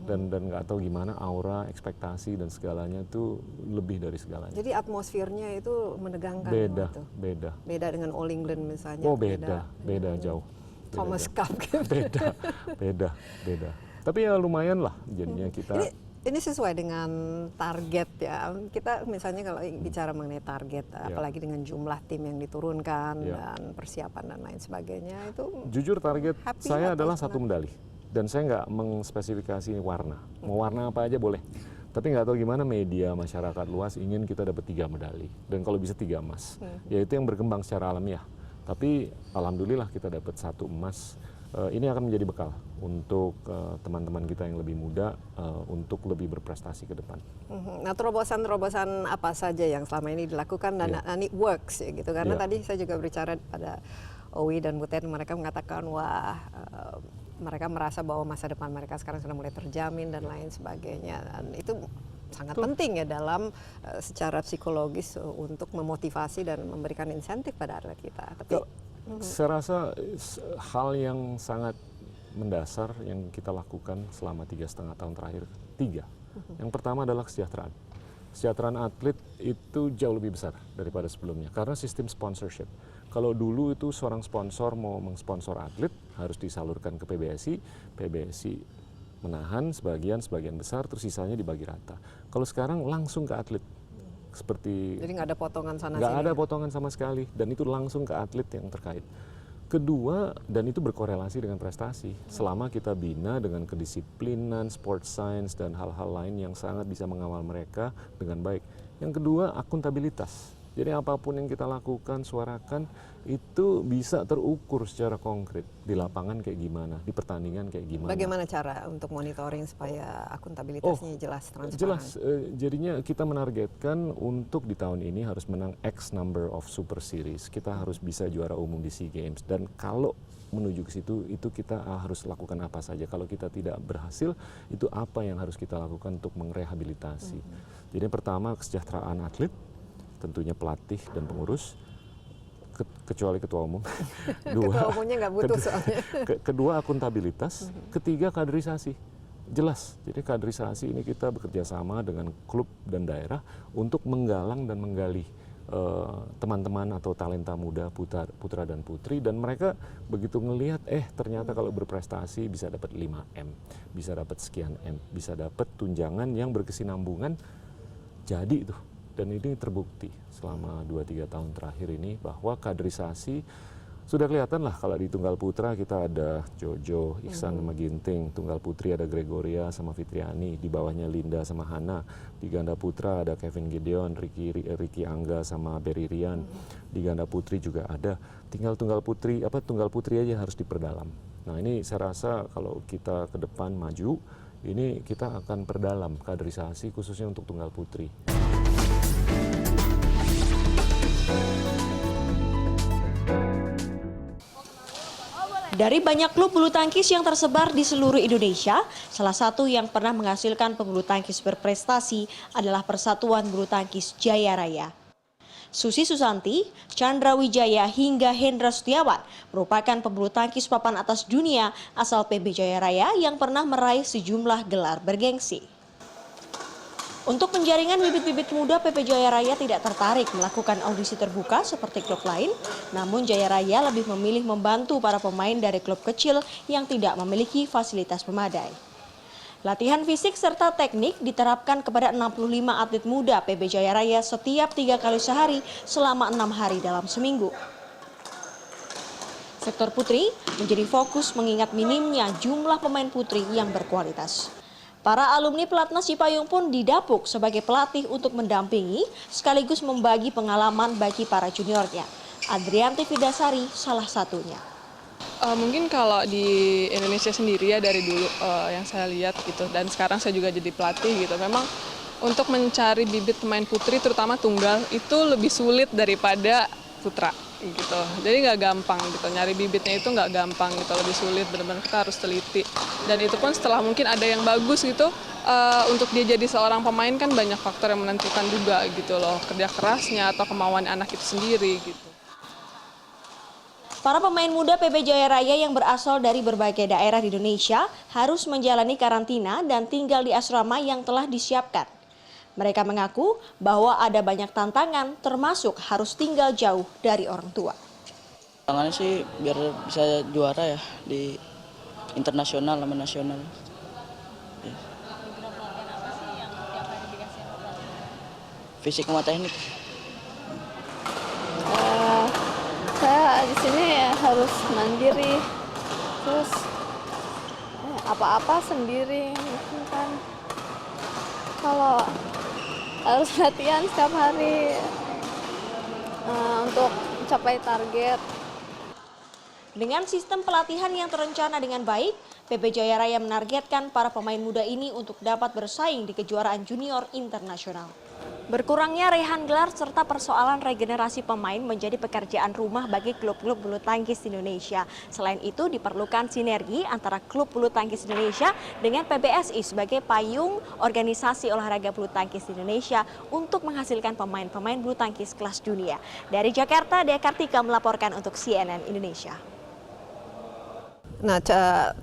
Dan nggak tahu gimana aura, ekspektasi dan segalanya itu lebih dari segalanya. Jadi atmosfernya itu menegangkan. Beda, gitu. beda. Beda dengan All England misalnya. Oh beda jauh. Thomas Cup. Beda. Tapi ya lumayan lah jadinya kita. Ini sesuai dengan target ya. Kita misalnya kalau bicara mengenai target, apalagi dengan jumlah tim yang diturunkan dan persiapan dan lain sebagainya itu. Jujur target saya adalah senang? 1 medali. Dan saya nggak mengspesifikasi warna. Mau warna apa aja boleh. Tapi nggak tahu gimana media masyarakat luas ingin kita dapat 3 medali. Dan kalau bisa 3 emas. Ya itu yang berkembang secara alamiah. Tapi alhamdulillah kita dapat 1 emas. Ini akan menjadi bekal untuk teman-teman kita yang lebih muda untuk lebih berprestasi ke depan. Nah, terobosan-terobosan apa saja yang selama ini dilakukan dan it works ya gitu. Karena tadi saya juga berbicara pada Owi dan Butet, mereka mengatakan wah mereka merasa bahwa masa depan mereka sekarang sudah mulai terjamin dan lain sebagainya, dan itu sangat penting ya dalam secara psikologis untuk memotivasi dan memberikan insentif pada atlet kita. Tapi saya rasa hal yang sangat mendasar yang kita lakukan selama 3,5 tahun terakhir, 3. Yang pertama adalah kesejahteraan. Kesejahteraan atlet itu jauh lebih besar daripada sebelumnya karena sistem sponsorship. Kalau dulu itu seorang sponsor mau mengsponsor atlet harus disalurkan ke PBSI, PBSI menahan sebagian besar, terus sisanya dibagi rata. Kalau sekarang langsung ke atlet, seperti jadi nggak ada potongan sana sini. Nggak ada potongan sama sekali, dan itu langsung ke atlet yang terkait. Kedua, dan itu berkorelasi dengan prestasi. Selama kita bina dengan kedisiplinan, sports science dan hal-hal lain yang sangat bisa mengawal mereka dengan baik. Yang kedua, akuntabilitas. Jadi apapun yang kita lakukan, suarakan, itu bisa terukur secara konkret. Di lapangan kayak gimana, di pertandingan kayak gimana. Bagaimana cara untuk monitoring supaya akuntabilitasnya jelas, transparan? Jelas, jadinya kita menargetkan untuk di tahun ini harus menang X number of Super Series. Kita harus bisa juara umum di SEA Games. Dan kalau menuju ke situ, itu kita harus lakukan apa saja. Kalau kita tidak berhasil, itu apa yang harus kita lakukan untuk merehabilitasi. Jadi pertama, kesejahteraan atlet, tentunya pelatih dan pengurus, kecuali ketua umum. Ketua umumnya nggak butuh soalnya. Kedua, akuntabilitas. Ketiga, kaderisasi. Jelas, jadi kaderisasi ini kita bekerja sama dengan klub dan daerah untuk menggalang dan menggali teman-teman atau talenta muda putra dan putri, dan mereka begitu ngelihat ternyata kalau berprestasi bisa dapat 5M, bisa dapat sekian M, bisa dapat tunjangan yang berkesinambungan, jadi itu. Dan ini terbukti selama 2-3 tahun terakhir ini bahwa kaderisasi Sudah kelihatan lah kalau di tunggal putra kita ada Jojo, Iksan sama Ginting. Tunggal putri ada Gregoria sama Fitriani. Di bawahnya Linda sama Hana. Di ganda putra ada Kevin Gideon, Ricky Angga sama Berry Rian. Di ganda putri juga ada. Tinggal tunggal putri aja harus diperdalam. Nah ini saya rasa kalau kita ke depan maju, ini kita akan perdalam kaderisasi khususnya untuk tunggal putri. Dari banyak klub bulu tangkis yang tersebar di seluruh Indonesia, salah satu yang pernah menghasilkan pebulu tangkis berprestasi adalah Persatuan Bulu Tangkis Jaya Raya. Susi Susanti, Chandra Wijaya hingga Hendra Setiawan merupakan pebulu tangkis papan atas dunia asal PB Jaya Raya yang pernah meraih sejumlah gelar bergengsi. Untuk penjaringan bibit-bibit muda, PP Jaya Raya tidak tertarik melakukan audisi terbuka seperti klub lain, namun Jaya Raya lebih memilih membantu para pemain dari klub kecil yang tidak memiliki fasilitas memadai. Latihan fisik serta teknik diterapkan kepada 65 atlet muda PB Jaya Raya setiap 3 kali sehari selama 6 hari dalam seminggu. Sektor putri menjadi fokus mengingat minimnya jumlah pemain putri yang berkualitas. Para alumni Pelatnas Cipayung pun didapuk sebagai pelatih untuk mendampingi sekaligus membagi pengalaman bagi para juniornya. Adrianti Vidasari salah satunya. Mungkin kalau di Indonesia sendiri ya dari dulu yang saya lihat gitu, dan sekarang saya juga jadi pelatih gitu. Memang untuk mencari bibit pemain putri terutama tunggal itu lebih sulit daripada putra gitu. Jadi nggak gampang gitu, nyari bibitnya itu nggak gampang gitu, lebih sulit, benar-benar kita harus teliti. Dan itu pun setelah mungkin ada yang bagus gitu, untuk dia jadi seorang pemain kan banyak faktor yang menentukan juga gitu loh, kerja kerasnya atau kemauan anak itu sendiri gitu. Para pemain muda PB Jaya Raya yang berasal dari berbagai daerah di Indonesia harus menjalani karantina dan tinggal di asrama yang telah disiapkan. Mereka mengaku bahwa ada banyak tantangan termasuk harus tinggal jauh dari orang tua. Tantangannya sih biar bisa juara ya di internasional sama nasional. Fisik sama teknik. Saya di sini harus mandiri, terus apa-apa sendiri, kan. Kalau harus latihan setiap hari untuk mencapai target. Dengan sistem pelatihan yang terencana dengan baik, PB Jaya Raya menargetkan para pemain muda ini untuk dapat bersaing di kejuaraan junior internasional. Berkurangnya raihan gelar serta persoalan regenerasi pemain menjadi pekerjaan rumah bagi klub-klub bulu tangkis Indonesia. Selain itu diperlukan sinergi antara klub bulu tangkis Indonesia dengan PBSI sebagai payung organisasi olahraga bulu tangkis Indonesia untuk menghasilkan pemain-pemain bulu tangkis kelas dunia. Dari Jakarta, Dea Kartika melaporkan untuk CNN Indonesia. Nah,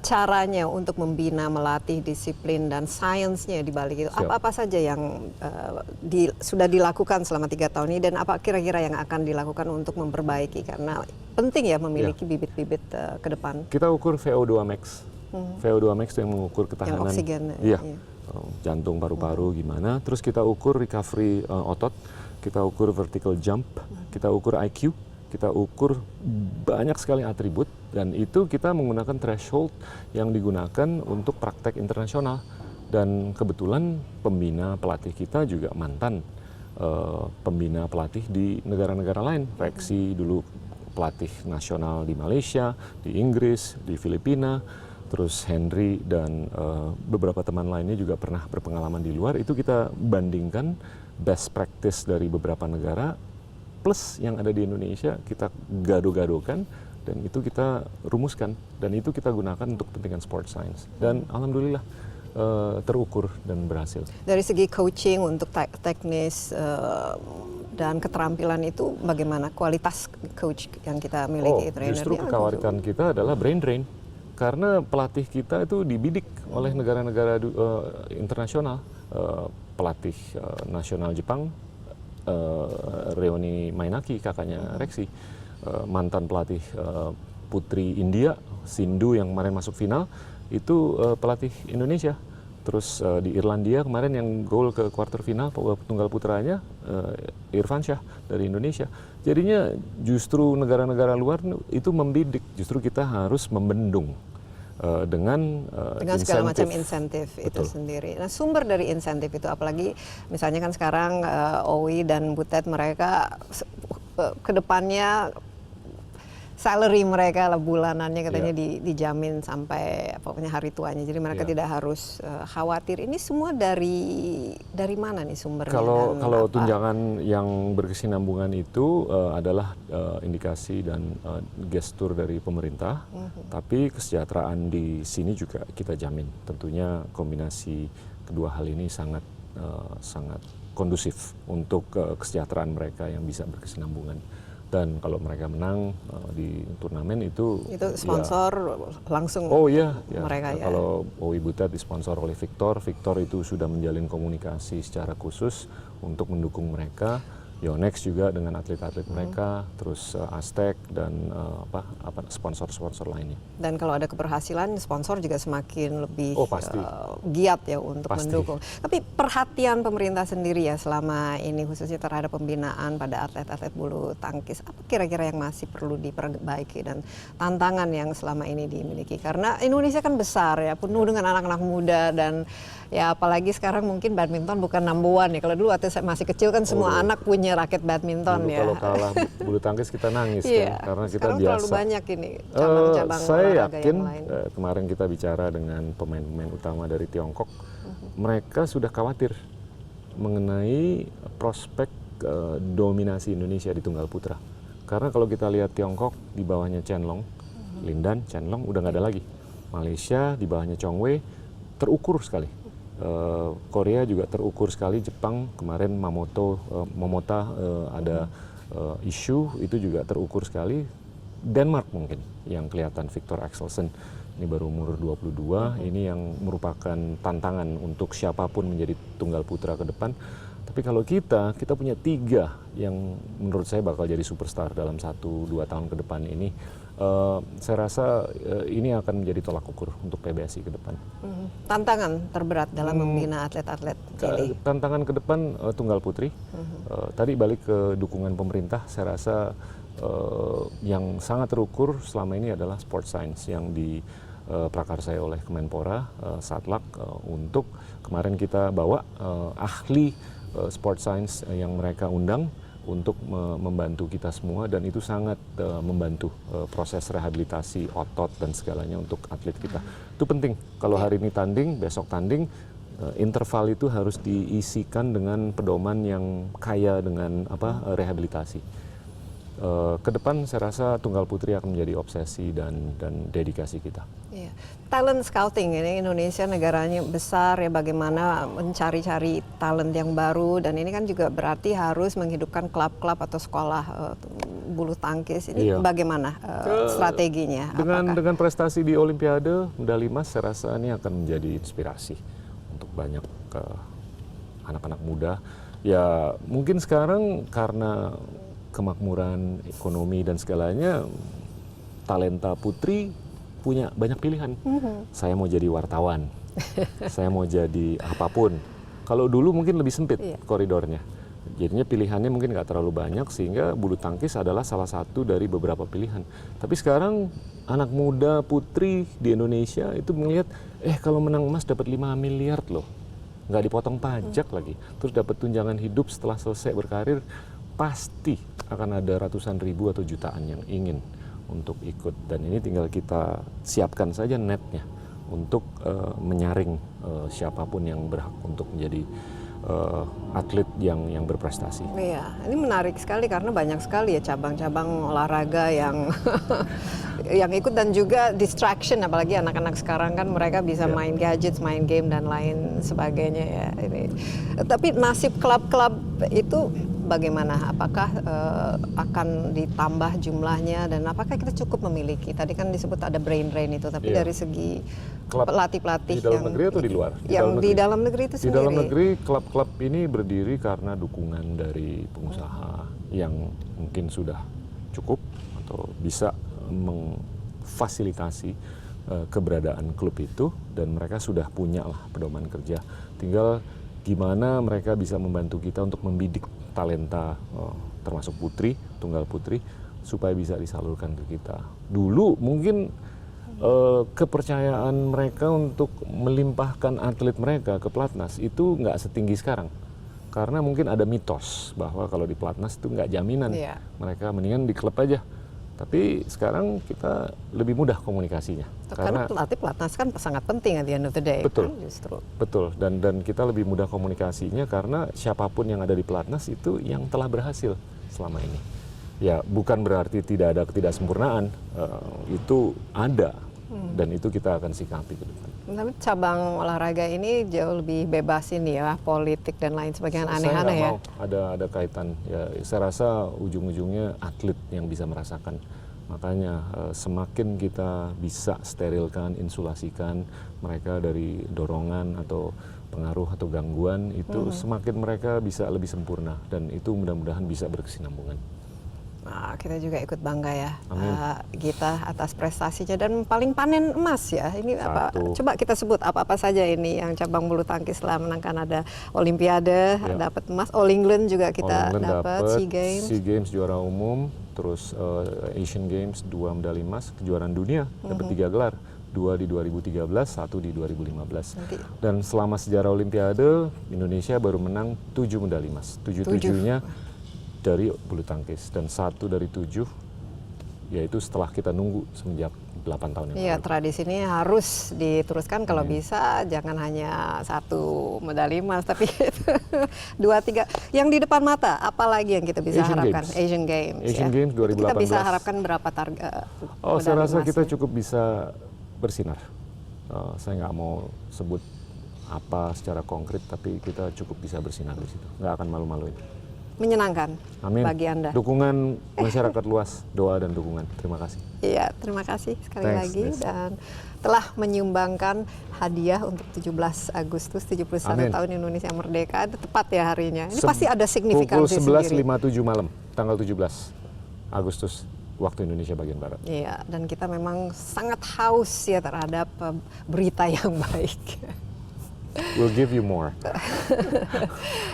caranya untuk membina, melatih disiplin dan sainsnya di balik itu, apa saja yang sudah dilakukan selama 3 tahun ini dan apa kira-kira yang akan dilakukan untuk memperbaiki? Karena penting ya memiliki bibit-bibit ke depan. Kita ukur VO2 max. VO2 max itu yang mengukur ketahanan. Yang oksigen. Iya. Jantung, paru-paru gimana. Terus kita ukur recovery otot, kita ukur vertical jump, kita ukur IQ. Kita ukur banyak sekali atribut dan itu kita menggunakan threshold yang digunakan untuk praktek internasional. Dan kebetulan pembina pelatih kita juga mantan pembina pelatih di negara-negara lain. Reksi dulu pelatih nasional di Malaysia, di Inggris, di Filipina. Terus Henry dan beberapa teman lainnya juga pernah berpengalaman di luar. Itu kita bandingkan best practice dari beberapa negara plus yang ada di Indonesia, kita gado-gadokan dan itu kita rumuskan dan itu kita gunakan untuk kepentingan sport science dan alhamdulillah terukur dan berhasil. Dari segi coaching untuk teknis dan keterampilan itu bagaimana kualitas coach yang kita miliki? Justru kekhawatiran kita adalah brain drain karena pelatih kita itu dibidik oleh negara-negara internasional. Pelatih nasional Jepang Reoni Mainaki, kakaknya Reksi, mantan pelatih putri India, Sindhu yang kemarin masuk final, itu pelatih Indonesia. Terus di Irlandia kemarin yang gol ke quarter final tunggal putranya Irfansyah dari Indonesia. Jadinya justru negara-negara luar itu membidik, justru kita harus membendung dengan segala macam insentif itu Betul. sendiri. Nah, sumber dari insentif itu apalagi misalnya kan sekarang Owi dan Butet mereka ke depannya salary mereka lah bulanannya katanya dijamin sampai pokoknya hari tuanya. Jadi mereka tidak harus khawatir. Ini semua dari mana nih sumbernya? Kalau tunjangan yang berkesinambungan itu adalah indikasi dan gestur dari pemerintah, tapi kesejahteraan di sini juga kita jamin. Tentunya kombinasi kedua hal ini sangat kondusif untuk kesejahteraan mereka yang bisa berkesinambungan. Dan kalau mereka menang di turnamen itu sponsor langsung mereka ya. Kalau Owi Butet disponsor oleh Victor itu sudah menjalin komunikasi secara khusus untuk mendukung mereka. Yonex juga dengan atlet-atlet mereka, terus Aztec dan sponsor-sponsor lainnya. Dan kalau ada keberhasilan, sponsor juga semakin lebih pasti. Giat ya untuk mendukung. Tapi perhatian pemerintah sendiri ya selama ini khususnya terhadap pembinaan pada atlet-atlet bulu tangkis, apa kira-kira yang masih perlu diperbaiki dan tantangan yang selama ini dimiliki? Karena Indonesia kan besar ya, penuh dengan anak-anak muda dan ya apalagi sekarang mungkin badminton bukan number one ya. Kalau dulu waktu saya masih kecil kan semua anak punya raket badminton dulu ya. Kalau kalah bulu tangkis kita nangis kan, karena kita sekarang biasa. Terlalu banyak ini cabang-cabang saya olahraga yakin yang lain. Kemarin kita bicara dengan pemain-pemain utama dari Tiongkok, mereka sudah khawatir mengenai prospek dominasi Indonesia di tunggal putra. Karena kalau kita lihat Tiongkok di bawahnya Chen Long, Lindan, Chen Long udah nggak ada lagi. Malaysia di bawahnya Chong Wei terukur sekali. Korea juga terukur sekali, Jepang kemarin Momota ada isu itu juga terukur sekali. Denmark mungkin yang kelihatan Victor Axelsen ini baru umur 22, ini yang merupakan tantangan untuk siapapun menjadi tunggal putra ke depan. Tapi kalau kita punya 3 yang menurut saya bakal jadi superstar dalam 1-2 tahun ke depan ini. Saya rasa ini akan menjadi tolak ukur untuk PBSI ke depan. Tantangan terberat dalam membina atlet-atlet ini? Tantangan ke depan tunggal putri. Tadi balik ke dukungan pemerintah, saya rasa yang sangat terukur selama ini adalah sport science yang diprakarsai oleh Kemenpora, Satlak, untuk kemarin kita bawa ahli sport science yang mereka undang untuk membantu kita semua, dan itu sangat membantu proses rehabilitasi otot dan segalanya untuk atlet kita. Itu penting. Kalau hari ini tanding, besok tanding, interval itu harus diisikan dengan pedoman yang kaya dengan rehabilitasi. Kedepan saya rasa tunggal putri akan menjadi obsesi dan dedikasi kita. Iya. Talent scouting ini Indonesia negaranya besar ya, bagaimana mencari-cari talent yang baru, dan ini kan juga berarti harus menghidupkan klub-klub atau sekolah bulu tangkis. Ini bagaimana strateginya? Dengan prestasi di Olimpiade medali emas, saya rasa ini akan menjadi inspirasi untuk banyak anak-anak muda. Ya mungkin sekarang karena kemakmuran ekonomi dan segalanya, talenta putri punya banyak pilihan. Saya mau jadi wartawan, saya mau jadi apapun. Kalau dulu mungkin lebih sempit koridornya, jadinya pilihannya mungkin nggak terlalu banyak, sehingga bulu tangkis adalah salah satu dari beberapa pilihan. Tapi sekarang anak muda putri di Indonesia itu melihat, kalau menang emas dapat 5 miliar loh, nggak dipotong pajak lagi, terus dapat tunjangan hidup setelah selesai berkarir. Pasti akan ada ratusan ribu atau jutaan yang ingin untuk ikut, dan ini tinggal kita siapkan saja netnya untuk menyaring siapapun yang berhak untuk menjadi atlet yang berprestasi. Iya, ini menarik sekali karena banyak sekali ya cabang-cabang olahraga yang yang ikut, dan juga distraction, apalagi anak-anak sekarang kan mereka bisa main gadgets, main game dan lain sebagainya ya. Ini. Tapi nasib klub-klub itu bagaimana? Apakah akan ditambah jumlahnya, dan apakah kita cukup memiliki? Tadi kan disebut ada brain drain itu, tapi dari segi pelatih-pelatih di dalam negeri atau di luar? Di dalam negeri itu sendiri. Di dalam negeri klub-klub ini berdiri karena dukungan dari pengusaha yang mungkin sudah cukup atau bisa memfasilitasi keberadaan klub itu, dan mereka sudah punya lah pedoman kerja. Tinggal gimana mereka bisa membantu kita untuk membidik talenta termasuk putri, tunggal putri, supaya bisa disalurkan ke kita. Dulu mungkin kepercayaan mereka untuk melimpahkan atlet mereka ke pelatnas itu nggak setinggi sekarang. Karena mungkin ada mitos bahwa kalau di pelatnas itu nggak jaminan, mereka mendingan di klub aja. Tapi sekarang kita lebih mudah komunikasinya. Karena pelatih pelatnas kan sangat penting at the end of the day. Betul, kan, justru. betul. Dan kita lebih mudah komunikasinya karena siapapun yang ada di pelatnas itu yang telah berhasil selama ini. Ya bukan berarti tidak ada ketidaksempurnaan, itu ada. Dan itu kita akan sikapi ke depan. Tapi cabang olahraga ini jauh lebih bebas ini ya, politik dan lain sebagainya, Saya aneh-aneh ya. nggak mau ada kaitan. Ya, saya rasa ujung-ujungnya atlet yang bisa merasakan. Makanya semakin kita bisa sterilkan, insulasikan mereka dari dorongan atau pengaruh atau gangguan itu, semakin mereka bisa lebih sempurna, dan itu mudah-mudahan bisa berkesinambungan. Nah, kita juga ikut bangga ya, Gita, atas prestasinya dan paling panen emas ya. Ini apa? Coba kita sebut apa-apa saja ini yang cabang bulu tangkis setelah menangkan, ada Olimpiade, dapat emas, All England juga kita dapat, SEA Games juara umum, terus Asian Games 2 medali emas, kejuaraan dunia dapat 3 gelar. 2 di 2013, 1 di 2015. Dan selama sejarah Olimpiade, Indonesia baru menang 7 medali emas. 7-7-nya dari bulu tangkis, dan 1 dari 7 yaitu setelah kita nunggu semenjak 8 tahun yang lalu. Iya, tradisi ini harus diteruskan kalau bisa, jangan hanya 1 medali emas, tapi 2, 3. Yang di depan mata, apa lagi yang kita bisa harapkan? Asian Games. Asian Games 2018. Kita bisa harapkan berapa target? Saya rasa kita cukup bisa bersinar. Saya nggak mau sebut apa secara konkret, tapi kita cukup bisa bersinar di situ. Nggak akan malu-maluin. Menyenangkan. Amin. Bagi Anda. Dukungan masyarakat luas, doa dan dukungan. Terima kasih. Iya, terima kasih sekali lagi. Dan telah menyumbangkan hadiah untuk 17 Agustus 71 tahun Indonesia Merdeka. Itu tepat ya harinya. Ini pasti ada signifikansi sendiri. Pukul 11.57 malam, tanggal 17 Agustus, waktu Indonesia bagian Barat. Iya, dan kita memang sangat haus ya terhadap berita yang baik. We'll give you more.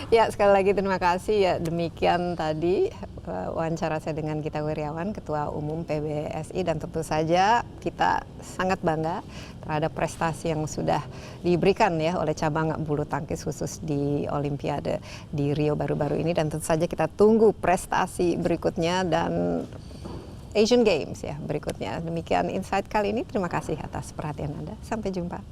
Ya, sekali lagi terima kasih ya. Demikian tadi wawancara saya dengan Gita Wirjawan, Ketua Umum PBSI, dan tentu saja kita sangat bangga terhadap prestasi yang sudah diberikan ya oleh cabang bulu tangkis khusus di Olimpiade di Rio baru-baru ini, dan tentu saja kita tunggu prestasi berikutnya dan Asian Games ya berikutnya. Demikian insight kali ini. Terima kasih atas perhatian Anda. Sampai jumpa.